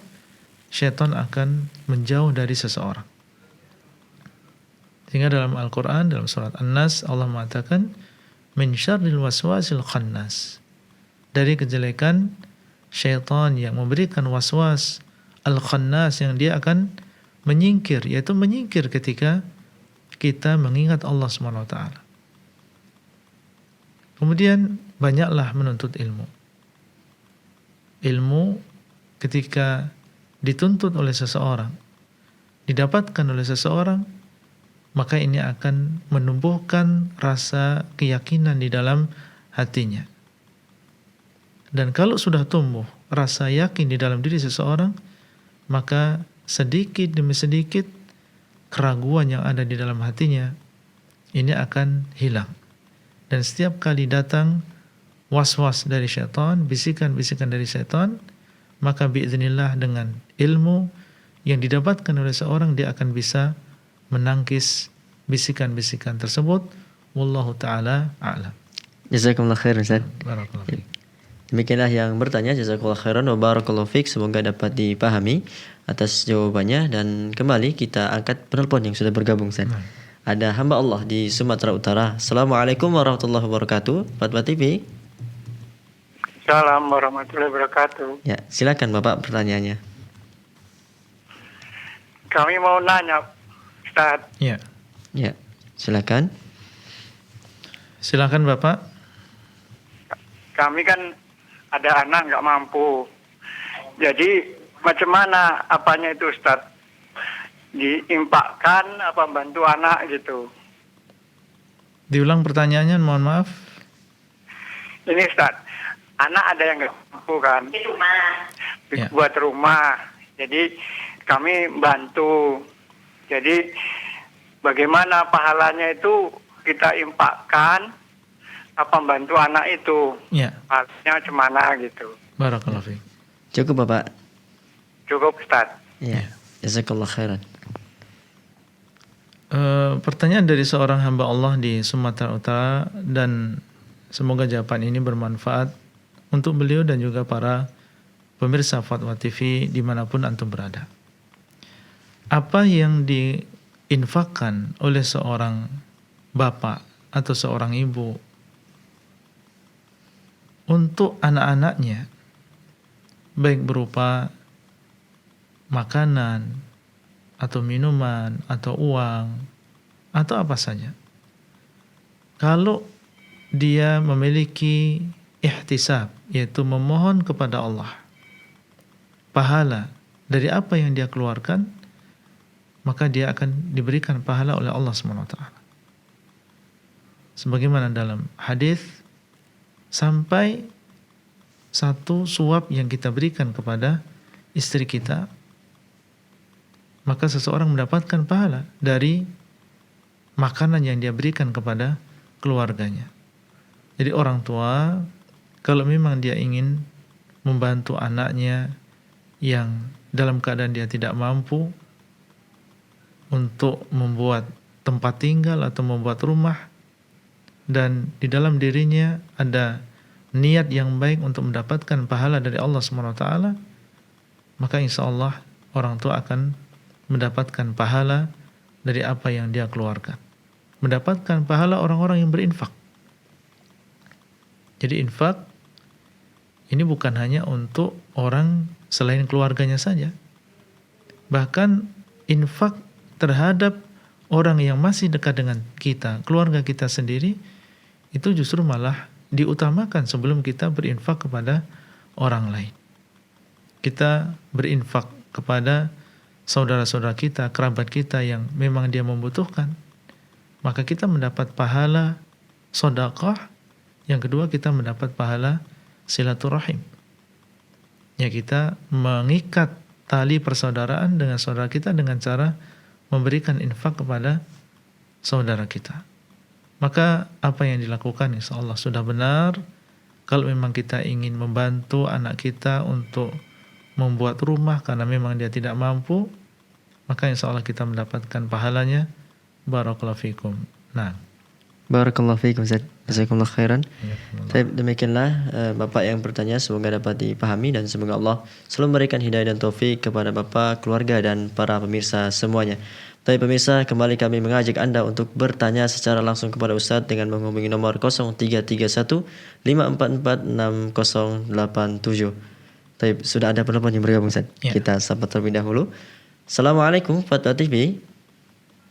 syaitan akan menjauh dari seseorang. Sehingga dalam Al-Quran, dalam surat An-Nas, Allah mengatakan, min syarril waswasil khannas. Dari kejelekan syaitan yang memberikan waswas al-khannas, yang dia akan menyingkir, yaitu menyingkir ketika kita mengingat Allah SWT. Kemudian banyaklah menuntut ilmu. Ilmu ketika dituntut oleh seseorang, didapatkan oleh seseorang, maka ini akan menumbuhkan rasa keyakinan di dalam hatinya. Dan kalau sudah tumbuh rasa yakin di dalam diri seseorang, maka sedikit demi sedikit keraguan yang ada di dalam hatinya ini akan hilang. Dan setiap kali datang was-was dari syaitan, bisikan-bisikan dari syaitan, maka biiznillah dengan ilmu yang didapatkan oleh seorang, dia akan bisa menangkis bisikan-bisikan tersebut. Wallahu ta'ala a'lam. Jazakumullah khair Ustaz. Barakallahu fiik. Demikianlah yang bertanya, jazakallahu khairan wa barakallahu fiik. Semoga dapat dipahami atas jawabannya. Dan kembali kita angkat penelpon yang sudah bergabung Ustaz. Ada hamba Allah di Sumatera Utara. Assalamualaikum warahmatullahi wabarakatuh. Fatwa TV. Assalamualaikum warahmatullahi wabarakatuh. Ya, silakan Bapak pertanyaannya. Kami mau nanya, Ustaz. Ya. Ya, silakan. Silakan Bapak. Kami kan ada anak nggak mampu. Jadi macam mana apanya itu, Ustaz? Diimpakkan apa bantu anak gitu? Diulang pertanyaannya, mohon maaf. Ini Ustaz, anak ada yang nggak mampu kan? Ya. Buat rumah. Jadi kami bantu. Jadi bagaimana pahalanya itu kita impakkan apa bantu anak itu? Ya. Pahalanya cemana gitu? Barakallahu fiik. Cukup Bapak. Cukup Ustaz. Ya. Jazakallah khairan. Pertanyaan dari seorang hamba Allah di Sumatera Utara, dan semoga jawaban ini bermanfaat untuk beliau dan juga para pemirsa Fatwa TV dimanapun antum berada. Apa yang diinfakkan oleh seorang bapak atau seorang ibu untuk anak-anaknya, baik berupa makanan atau minuman atau uang atau apa saja, kalau dia memiliki ihtisab, yaitu memohon kepada Allah pahala dari apa yang dia keluarkan, maka dia akan diberikan pahala oleh Allah SWT. Sebagaimana dalam hadis, sampai satu suap yang kita berikan kepada istri kita, maka seseorang mendapatkan pahala dari makanan yang dia berikan kepada keluarganya. Jadi orang tua, kalau memang dia ingin membantu anaknya yang dalam keadaan dia tidak mampu untuk membuat tempat tinggal atau membuat rumah, dan di dalam dirinya ada niat yang baik untuk mendapatkan pahala dari Allah SWT, maka insya Allah orang tua akan mendapatkan pahala dari apa yang dia keluarkan, mendapatkan pahala orang-orang yang berinfak. Jadi infak ini bukan hanya untuk orang selain keluarganya saja, bahkan infak terhadap orang yang masih dekat dengan kita, keluarga kita sendiri, itu justru malah diutamakan sebelum kita berinfak kepada orang lain. Kita berinfak kepada saudara-saudara kita, kerabat kita yang memang dia membutuhkan, maka kita mendapat pahala sedekah. Yang kedua, kita mendapat pahala silaturahim. Ya, kita mengikat tali persaudaraan dengan saudara kita dengan cara memberikan infak kepada saudara kita. Maka apa yang dilakukan insya Allah sudah benar. Kalau memang kita ingin membantu anak kita untuk membuat rumah karena memang dia tidak mampu, maka insya Allah kita mendapatkan pahalanya. Barakallahu fikum. Nah, Barakallahu fiikum Ustaz. Jazakumullah khairan. Baik, demikianlah Bapak yang bertanya, semoga dapat dipahami dan semoga Allah selalu memberikan hidayah dan taufik kepada Bapak, keluarga dan para pemirsa semuanya. Tapi pemirsa, kembali kami mengajak Anda untuk bertanya secara langsung kepada Ustaz dengan menghubungi nomor 0331 544 6087. Tapi sudah ada penelpon yang bergabung Ustaz. Ya. Kita sapa terlebih dahulu. Assalamualaikum Fatwa TV.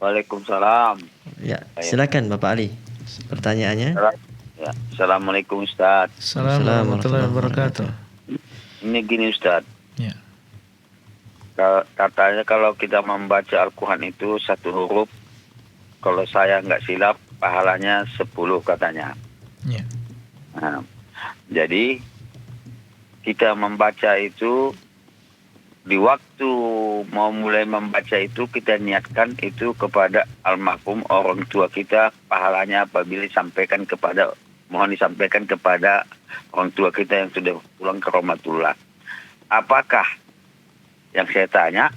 Waalaikumsalam. Ya, silakan Bapak Ali. Pertanyaannya. Ya, Assalamualaikum Ustaz. Assalamualaikum warahmatullahi wabarakatuh. Ini gini Ustaz, Ya. katanya kalau kita membaca Al-Quran itu satu huruf, kalau saya nggak silap pahalanya 10 katanya. Ya. Nah, jadi kita membaca itu di waktu mau mulai membaca itu kita niatkan itu kepada almarhum orang tua kita, pahalanya apabila mohon disampaikan kepada orang tua kita yang sudah pulang ke rahmatullah. Apakah yang saya tanya,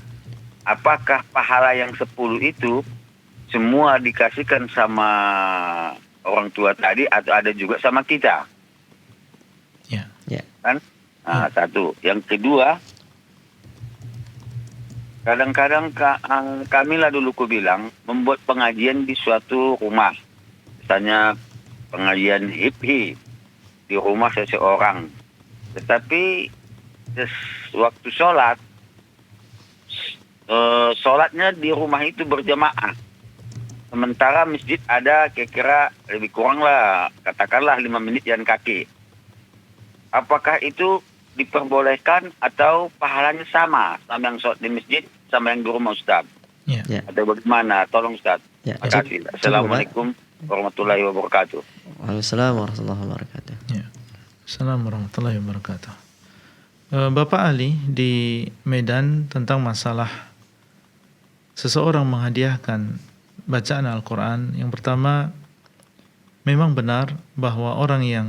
apakah pahala yang 10 itu semua dikasihkan sama orang tua tadi atau ada juga sama kita? Ya. Ya. Kan? Nah, satu. Yang kedua, kadang-kadang kami lah dulu ku bilang membuat pengajian di suatu rumah. Misalnya pengajian HIPHI di rumah seseorang. Tetapi waktu sholat sholatnya di rumah itu berjamaah. Sementara masjid ada kira-kira lebih kurang lah, katakanlah 5 menit jalan kaki. Apakah itu diperbolehkan atau pahalanya sama yang sholat di masjid sama yang di rumah Ustaz? Ya. Ya. Atau bagaimana? Tolong Ustaz. Ya. Terima kasih. Assalamualaikum warahmatullahi wabarakatuh. Waalaikumsalam warahmatullahi wabarakatuh. Ya. Assalamualaikum warahmatullahi wabarakatuh. Bapak Ali di Medan tentang masalah seseorang menghadiahkan bacaan Al-Quran. Yang pertama, memang benar bahwa orang yang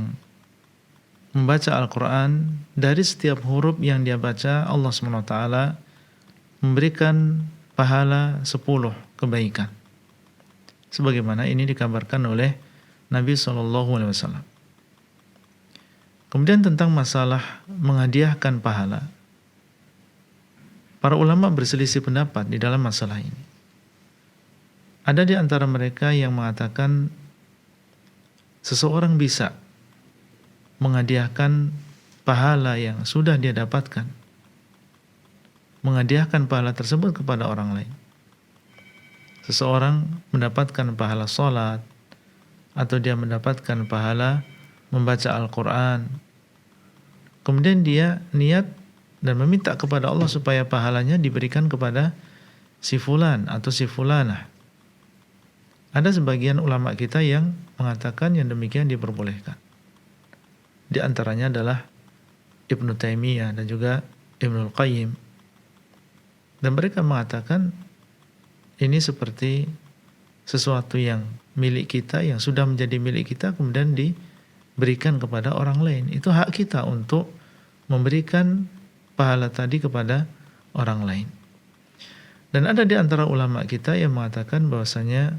membaca Al-Quran, dari setiap huruf yang dia baca, Allah SWT memberikan pahala 10 kebaikan. Sebagaimana ini dikabarkan oleh Nabi SAW. Kemudian tentang masalah menghadiahkan pahala, para ulama berselisih pendapat di dalam masalah ini. Ada di antara mereka yang mengatakan seseorang bisa menghadiahkan pahala yang sudah dia dapatkan, menghadiahkan pahala tersebut kepada orang lain. Seseorang mendapatkan pahala sholat, atau dia mendapatkan pahala membaca Al-Quran, kemudian dia niat dan meminta kepada Allah supaya pahalanya diberikan kepada si fulan atau si fulanah. Ada sebagian ulama kita yang mengatakan yang demikian diperbolehkan. Di antaranya adalah Ibnu Taimiyah dan juga Ibnul Qayyim. Dan mereka mengatakan ini seperti sesuatu yang milik kita, yang sudah menjadi milik kita, kemudian diberikan kepada orang lain. Itu hak kita untuk memberikan pahala tadi kepada orang lain. Dan ada di antara ulama kita yang mengatakan bahwasanya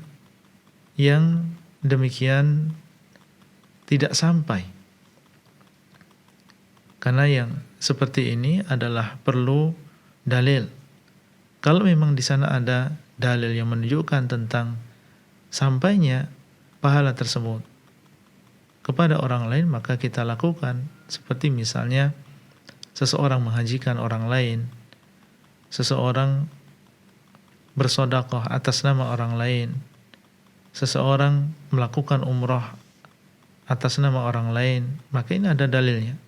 yang demikian tidak sampai. Karena yang seperti ini adalah perlu dalil. Kalau memang di sana ada dalil yang menunjukkan tentang sampainya pahala tersebut kepada orang lain, maka kita lakukan. Seperti misalnya seseorang menghajikan orang lain, seseorang bersedekah atas nama orang lain, seseorang melakukan umroh atas nama orang lain, maka ini ada dalilnya.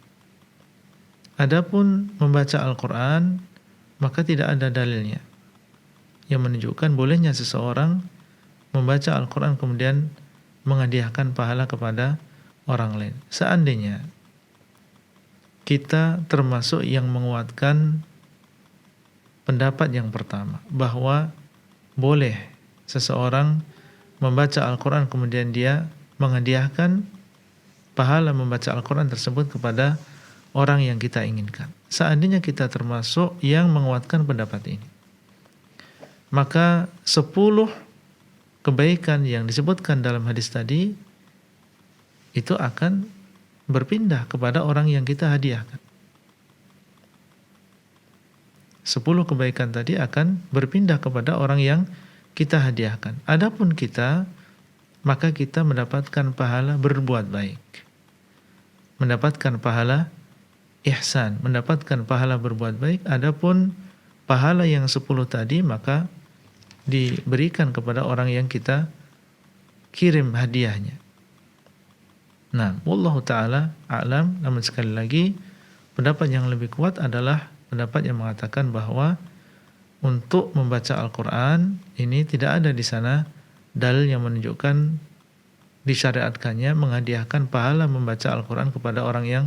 Adapun membaca Al-Quran, maka tidak ada dalilnya yang menunjukkan bolehnya seseorang membaca Al-Quran kemudian menghadiahkan pahala kepada orang lain. Seandainya kita termasuk yang menguatkan pendapat yang pertama, bahwa boleh seseorang membaca Al-Quran kemudian dia menghadiahkan pahala membaca Al-Quran tersebut kepada orang yang kita inginkan. Seandainya kita termasuk yang menguatkan pendapat ini, maka 10 kebaikan yang disebutkan dalam hadis tadi itu akan berpindah kepada orang yang kita hadiahkan. 10 kebaikan tadi akan berpindah kepada orang yang kita hadiahkan. Adapun kita, maka kita mendapatkan pahala berbuat baik, mendapatkan pahala ihsan, mendapatkan pahala berbuat baik. Adapun pahala yang 10 tadi maka diberikan kepada orang yang kita kirim hadiahnya. Nah, wallahu ta'ala a'lam. Namun sekali lagi, pendapat yang lebih kuat adalah pendapat yang mengatakan bahwa untuk membaca Al-Quran ini tidak ada di sana dalil yang menunjukkan disyariatkannya menghadiahkan pahala membaca Al-Quran kepada orang yang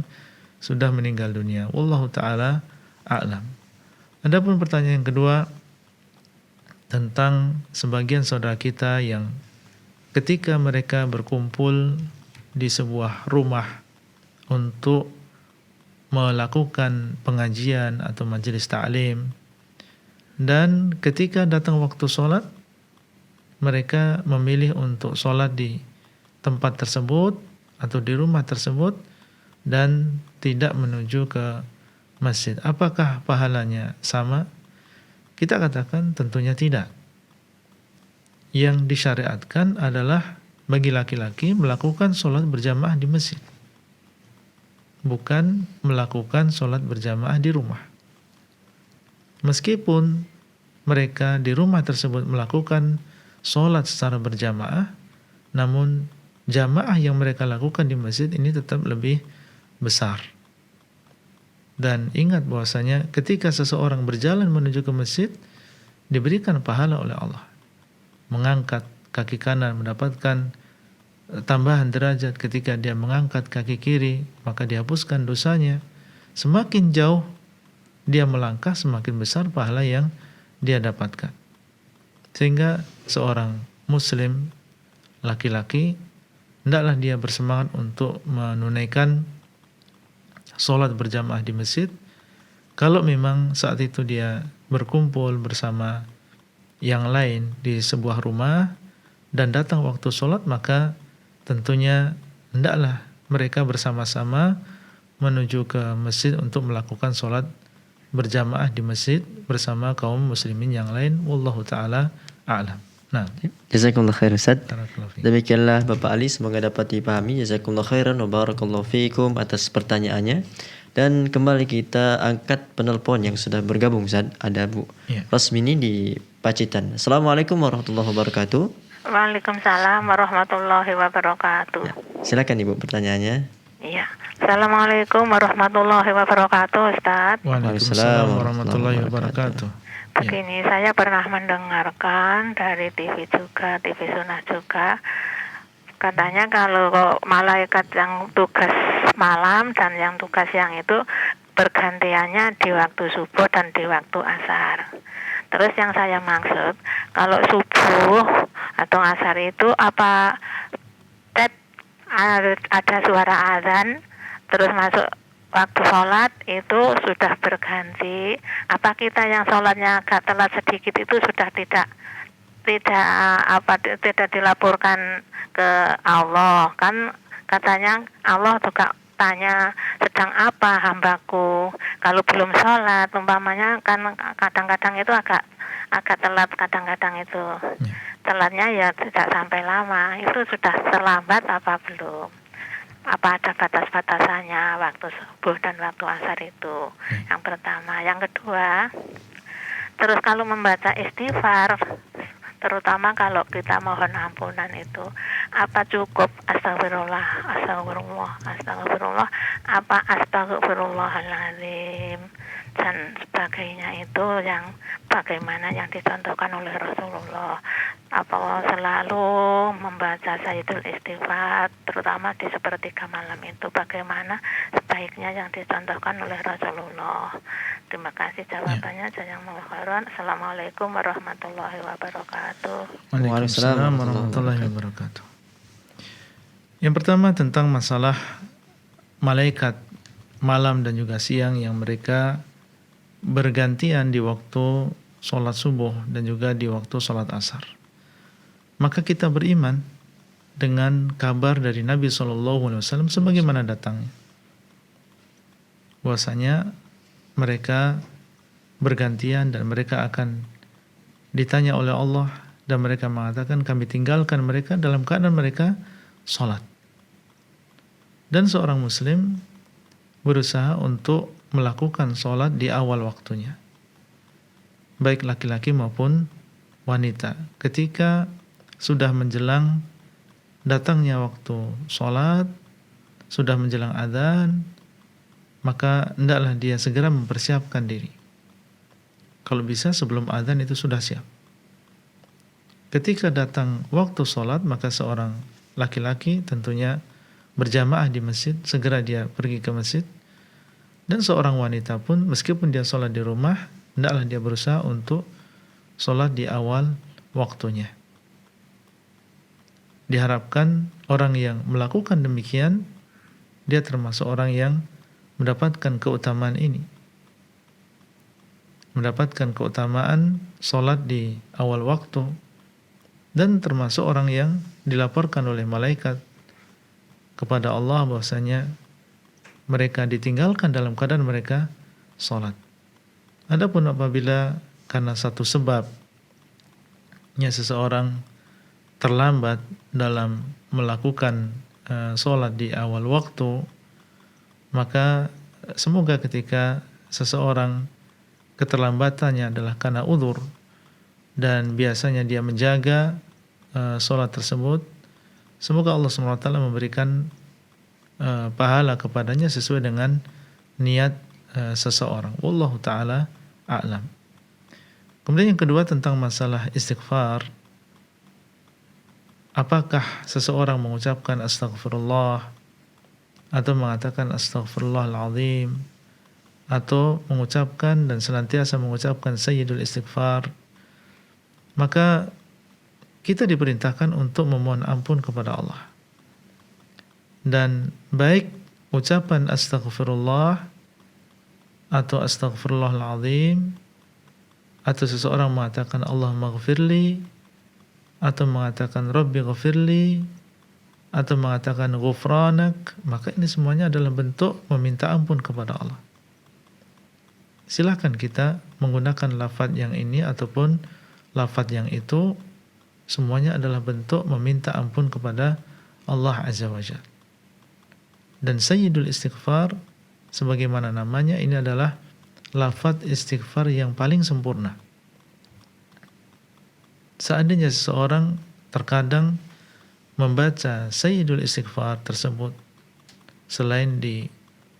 sudah meninggal dunia. Wallahu ta'ala a'lam. Adapun pertanyaan yang kedua tentang sebagian saudara kita yang ketika mereka berkumpul di sebuah rumah untuk melakukan pengajian atau majelis ta'lim, dan ketika datang waktu sholat mereka memilih untuk sholat di tempat tersebut atau di rumah tersebut dan tidak menuju ke masjid. Apakah pahalanya sama? Kita katakan tentunya tidak. Yang disyariatkan adalah bagi laki-laki melakukan sholat berjamaah di masjid, bukan melakukan sholat berjamaah di rumah. Meskipun mereka di rumah tersebut melakukan sholat secara berjamaah, namun jamaah yang mereka lakukan di masjid ini tetap lebih besar. Dan ingat bahwasanya ketika seseorang berjalan menuju ke masjid, diberikan pahala oleh Allah. Mengangkat kaki kanan mendapatkan tambahan derajat, ketika dia mengangkat kaki kiri maka dihapuskan dosanya. Semakin jauh dia melangkah, semakin besar pahala yang dia dapatkan. Sehingga seorang muslim laki-laki hendaklah dia bersemangat untuk menunaikan sholat berjamaah di masjid. Kalau memang saat itu dia berkumpul bersama yang lain di sebuah rumah dan datang waktu sholat, maka tentunya hendaklah mereka bersama-sama menuju ke masjid untuk melakukan sholat berjamaah di masjid bersama kaum muslimin yang lain. Wallahu ta'ala a'lam. Nah, Jazakumullah khair Ustaz. barakallahu fiik. Demikianlah Bapak Ali, semoga dapat dipahami. Jazakumullah khairan wa barakallahu fiikum atas pertanyaannya. Dan kembali kita angkat penelpon yang sudah bergabung Ustaz. Ada Bu Iya. Rosmini di Pacitan. Assalamualaikum warahmatullahi wabarakatuh. Waalaikumsalam warahmatullahi wabarakatuh. Ya, silakan Ibu pertanyaannya. Iya. Assalamualaikum warahmatullahi wabarakatuh, Ustaz. Waalaikumsalam warahmatullahi wabarakatuh. Begini, saya pernah mendengarkan dari TV juga, TV Sunnah juga. Katanya kalau malaikat yang tugas malam dan yang tugas siang itu bergantiannya di waktu subuh dan di waktu asar. Terus yang saya maksud, kalau subuh atau asar itu apa ada suara azan, terus masuk waktu sholat itu sudah berganti. Apa kita yang sholatnya agak telat sedikit itu sudah tidak dilaporkan ke Allah? Kan katanya Allah juga tanya, sedang apa hambaku? Kalau belum sholat, umpamanya kan kadang-kadang itu agak telat, kadang-kadang itu telatnya ya tidak sampai lama. Itu sudah terlambat apa belum? Apa ada batas-batasannya waktu subuh dan waktu asar itu? Yang pertama. Yang kedua, terus kalau membaca istighfar, terutama kalau kita mohon ampunan itu, apa cukup astagfirullah, apa astagfirullahaladzim dan sebagainya, itu yang bagaimana yang dicontohkan oleh Rasulullah. Apa selalu membaca Sayyidul Istighfar, terutama di sepertiga malam itu, bagaimana sebaiknya yang dicontohkan oleh Rasulullah. Terima kasih jawabannya. Jazakumullah khairan. Assalamualaikum warahmatullahi wabarakatuh. Waalaikumsalam warahmatullahi wabarakatuh. Yang pertama tentang masalah malaikat malam dan juga siang yang mereka bergantian di waktu sholat subuh dan juga di waktu sholat asar. Maka kita beriman dengan kabar dari Nabi SAW sebagaimana datangnya, bahwasanya mereka bergantian dan mereka akan ditanya oleh Allah, dan mereka mengatakan kami tinggalkan mereka dalam keadaan mereka sholat. Dan seorang muslim berusaha untuk melakukan sholat di awal waktunya, baik laki-laki maupun wanita. Ketika sudah menjelang datangnya waktu sholat, sudah menjelang adzan, maka hendaklah dia segera mempersiapkan diri. Kalau bisa sebelum adzan itu sudah siap. Ketika datang waktu sholat, maka seorang laki-laki tentunya berjamaah di masjid, segera dia pergi ke masjid. Dan seorang wanita pun meskipun dia sholat di rumah, hendaklah dia berusaha untuk sholat di awal waktunya. Diharapkan orang yang melakukan demikian, dia termasuk orang yang mendapatkan keutamaan ini, mendapatkan keutamaan sholat di awal waktu, dan termasuk orang yang dilaporkan oleh malaikat kepada Allah bahwasanya mereka ditinggalkan dalam keadaan mereka sholat. Adapun apabila karena satu sebabnya seseorang terlambat dalam melakukan sholat di awal waktu, maka semoga ketika seseorang keterlambatannya adalah karena uzur, dan biasanya dia menjaga sholat tersebut, semoga Allah SWT memberikan pahala kepadanya sesuai dengan niat seseorang. Wallahu ta'ala a'lam. Kemudian yang kedua tentang masalah istighfar. Apakah seseorang mengucapkan astaghfirullah atau mengatakan astaghfirullahaladzim atau mengucapkan dan senantiasa mengucapkan sayyidul istighfar, maka kita diperintahkan untuk memohon ampun kepada Allah. Dan baik ucapan astaghfirullah atau astaghfirullahaladzim, atau seseorang mengatakan Allahumma ghafirli, atau mengatakan Rabbi ghafirli, atau mengatakan ghufranak, maka ini semuanya adalah bentuk meminta ampun kepada Allah. Silakan kita menggunakan lafaz yang ini ataupun lafaz yang itu, semuanya adalah bentuk meminta ampun kepada Allah Azza wa Jalla. Dan sayyidul istighfar sebagaimana namanya, ini adalah lafaz istighfar yang paling sempurna. Seandainya seseorang terkadang membaca sayyidul istighfar tersebut selain di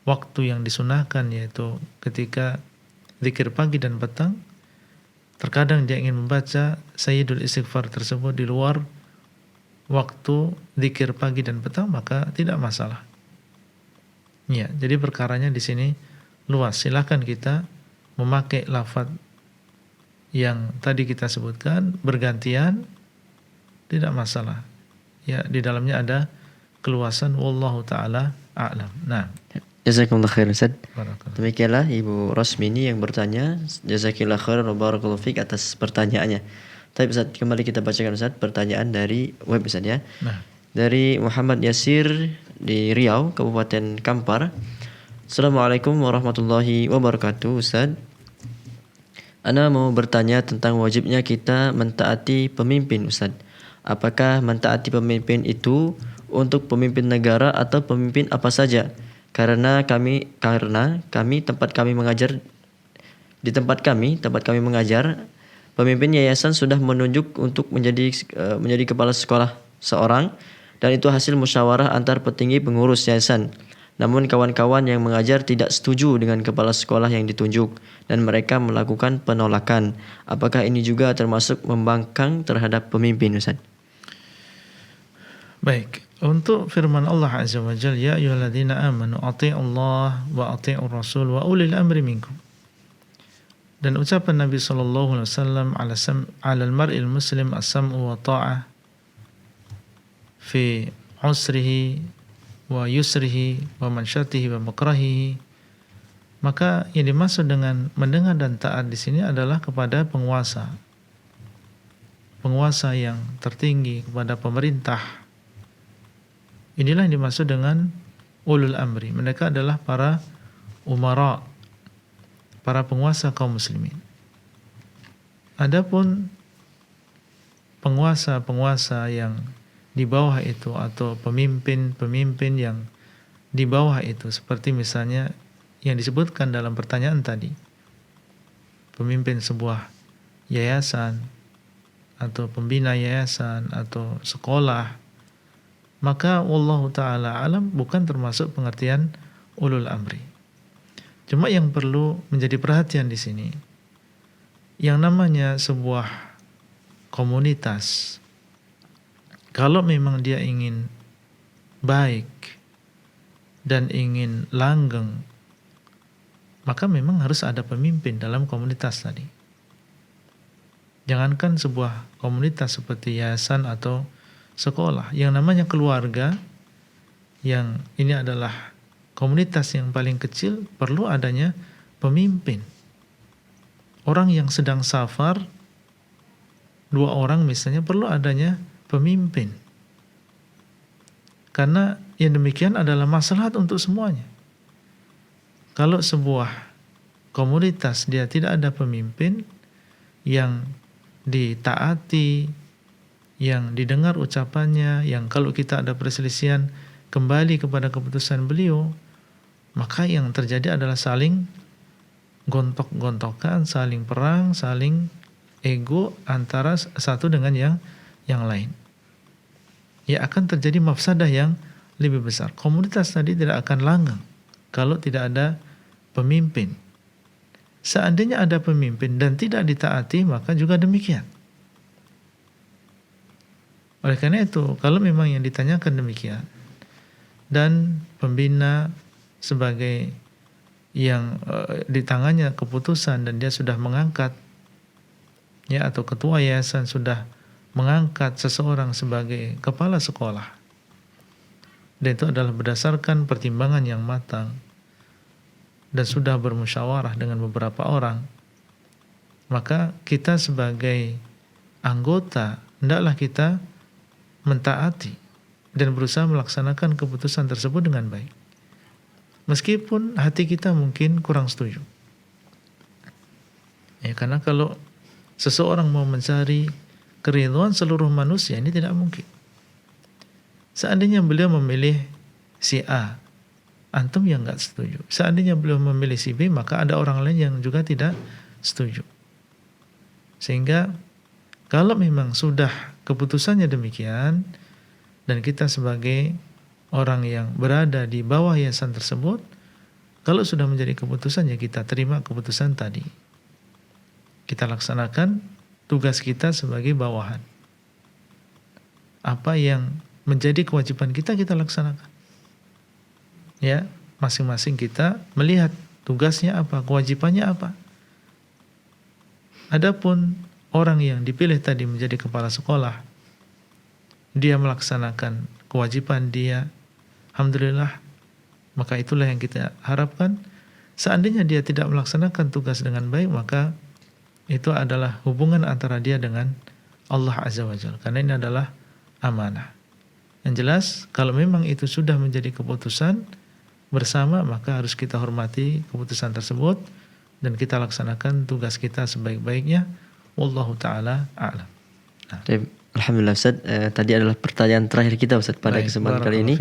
waktu yang disunahkan, yaitu ketika zikir pagi dan petang, terkadang dia ingin membaca sayyidul istighfar tersebut di luar waktu zikir pagi dan petang, maka tidak masalah. Ya, jadi perkaranya di sini luas. Silakan kita memakai lafaz yang tadi kita sebutkan bergantian, tidak masalah. Ya, di dalamnya ada keluasan. Wallahu taala a'lam. Nah, Jazakumullah khair Ustaz. barakallahu. Demikianlah Ibu Rosmini yang bertanya. Jazakillah khair wa barakallahu fik atas pertanyaannya. Tapi Ustaz, kembali kita bacakan Ustaz pertanyaan dari web Ustaz ya. Nah, Dari Muhammad Yasir di Riau, Kabupaten Kampar. Assalamualaikum warahmatullahi wabarakatuh Ustaz. Ana mau bertanya tentang wajibnya kita mentaati pemimpin Ustaz. Apakah mentaati pemimpin itu untuk pemimpin negara atau pemimpin apa saja? Karena kami tempat kami mengajar pemimpin yayasan sudah menunjuk untuk menjadi kepala sekolah seorang, dan itu hasil musyawarah antar petinggi pengurus yayasan. Namun kawan-kawan yang mengajar tidak setuju dengan kepala sekolah yang ditunjuk dan mereka melakukan penolakan. Apakah ini juga termasuk membangkang terhadap pemimpin Ustaz? baik. Untuk firman Allah Azza wa Jalla, ya ayyuhalladzina amanu athi'ullaha wa athi'ur rasul wa ulil amri minkum. Dan ucapan Nabi sallallahu alaihi wasallam, 'alal mar'il muslim as-sam'u wa ta'ah fi usrihi wa yusrihi wa mansyatihi wa makrahihi. Maka yang dimaksud dengan mendengar dan taat di sini adalah kepada penguasa yang tertinggi, kepada pemerintah. Inilah yang dimaksud dengan ulul amri. Mereka adalah para umara, para penguasa kaum muslimin. Adapun penguasa-penguasa yang di bawah itu atau pemimpin-pemimpin yang di bawah itu, seperti misalnya yang disebutkan dalam pertanyaan tadi, pemimpin sebuah yayasan atau pembina yayasan atau sekolah, maka wallahu ta'ala alam bukan termasuk pengertian ulul amri. Cuma yang perlu menjadi perhatian di sini, yang namanya sebuah komunitas, kalau memang dia ingin baik dan ingin langgeng, maka memang harus ada pemimpin dalam komunitas tadi. Jangankan sebuah komunitas seperti yayasan atau sekolah, yang namanya keluarga, yang ini adalah komunitas yang paling kecil, perlu adanya pemimpin. Orang yang sedang safar, 2 orang misalnya, perlu adanya pemimpin. Karena yang demikian adalah maslahat untuk semuanya. Kalau sebuah komunitas dia tidak ada pemimpin yang ditaati, yang didengar ucapannya, yang kalau kita ada perselisihan kembali kepada keputusan beliau, maka yang terjadi adalah saling gontok-gontokan, saling perang, saling ego antara satu dengan yang lain. Ya akan terjadi mafsadah yang lebih besar. Komunitas tadi tidak akan langgeng kalau tidak ada pemimpin. Seandainya ada pemimpin dan tidak ditaati, maka juga demikian. Oleh karena itu, kalau memang yang ditanyakan demikian, dan pembina sebagai yang di tangannya keputusan dan dia sudah mengangkat, ya, atau ketua yayasan sudah mengangkat seseorang sebagai kepala sekolah, dan itu adalah berdasarkan pertimbangan yang matang dan sudah bermusyawarah dengan beberapa orang, maka kita sebagai anggota hendaklah kita mentaati dan berusaha melaksanakan keputusan tersebut dengan baik. Meskipun hati kita mungkin kurang setuju. Ya, karena kalau seseorang mau mencari keridhaan seluruh manusia, ini tidak mungkin. Seandainya beliau memilih si A, antum yang nggak setuju. Seandainya beliau memilih si B, maka ada orang lain yang juga tidak setuju. Sehingga kalau memang sudah keputusannya demikian, dan kita sebagai orang yang berada di bawah yayasan tersebut, kalau sudah menjadi keputusan, ya kita terima keputusan tadi. Kita laksanakan tugas kita sebagai bawahan. Apa yang menjadi kewajiban kita, kita laksanakan. Ya, masing-masing kita melihat tugasnya apa, kewajibannya apa. Adapun orang yang dipilih tadi menjadi kepala sekolah, dia melaksanakan kewajiban dia, alhamdulillah, maka itulah yang kita harapkan. Seandainya dia tidak melaksanakan tugas dengan baik, maka itu adalah hubungan antara dia dengan Allah Azza wa Jalla, karena ini adalah amanah. Yang jelas, kalau memang itu sudah menjadi keputusan bersama, maka harus kita hormati keputusan tersebut dan kita laksanakan tugas kita sebaik-baiknya. Wallahu ta'ala a'lam. Alhamdulillah Ustaz, tadi adalah pertanyaan terakhir kita Ustaz pada kesempatan kali ini.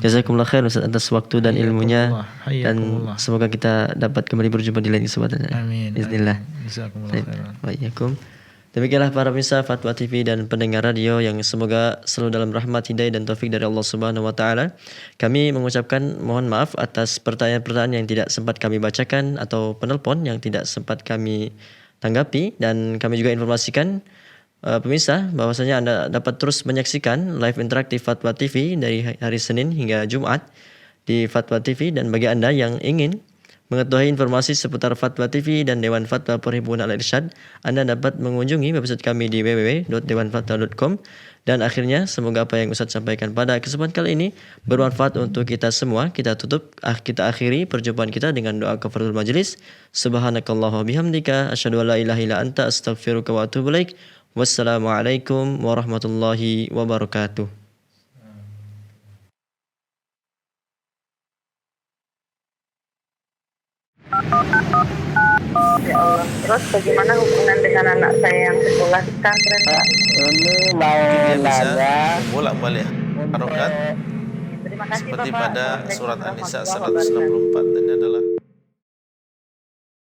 Jazakumullah khair Ustaz atas waktu dan ilmunya, dan semoga kita dapat kembali berjumpa di lain kesempatan. Amin. Bismillah. Jazakumullah khairan. Waalaikumsalam. Demikianlah para pemirsa Fatwa TV dan pendengar radio yang semoga selalu dalam rahmat, hidayah dan taufik dari Allah Subhanahu wa taala. Kami mengucapkan mohon maaf atas pertanyaan-pertanyaan yang tidak sempat kami bacakan atau penelpon yang tidak sempat kami tanggapi, dan kami juga informasikan pemirsa bahwasanya Anda dapat terus menyaksikan live interaktif Fatwa TV dari hari Senin hingga Jumat di Fatwa TV, dan bagi Anda yang ingin mengetahui informasi seputar Fatwa TV dan Dewan Fatwa Perhimpunan Al-Irsyad, Anda dapat mengunjungi website kami di www.dewanfatwa.com. Dan akhirnya semoga apa yang Ustaz sampaikan pada kesempatan kali ini bermanfaat untuk kita semua. Kita akhiri perjumpaan kita dengan doa kafaratul majelis. Subhanakallahumma bihamdika asyhadu an la ilaha illa anta astaghfiruka wa atubu ilaik. Wassalamualaikum warahmatullahi wabarakatuh. Ya Allah. Terus bagaimana hubungan dengan anak saya yang sekolah di pesantren, Pak? Ini mau Dia bisa nanya bolak-balik harokat Terima kasih seperti Bapak. pada surat Assalamualaikum An-Nisa warahmatullahi wabarakatuh. 164 tadi.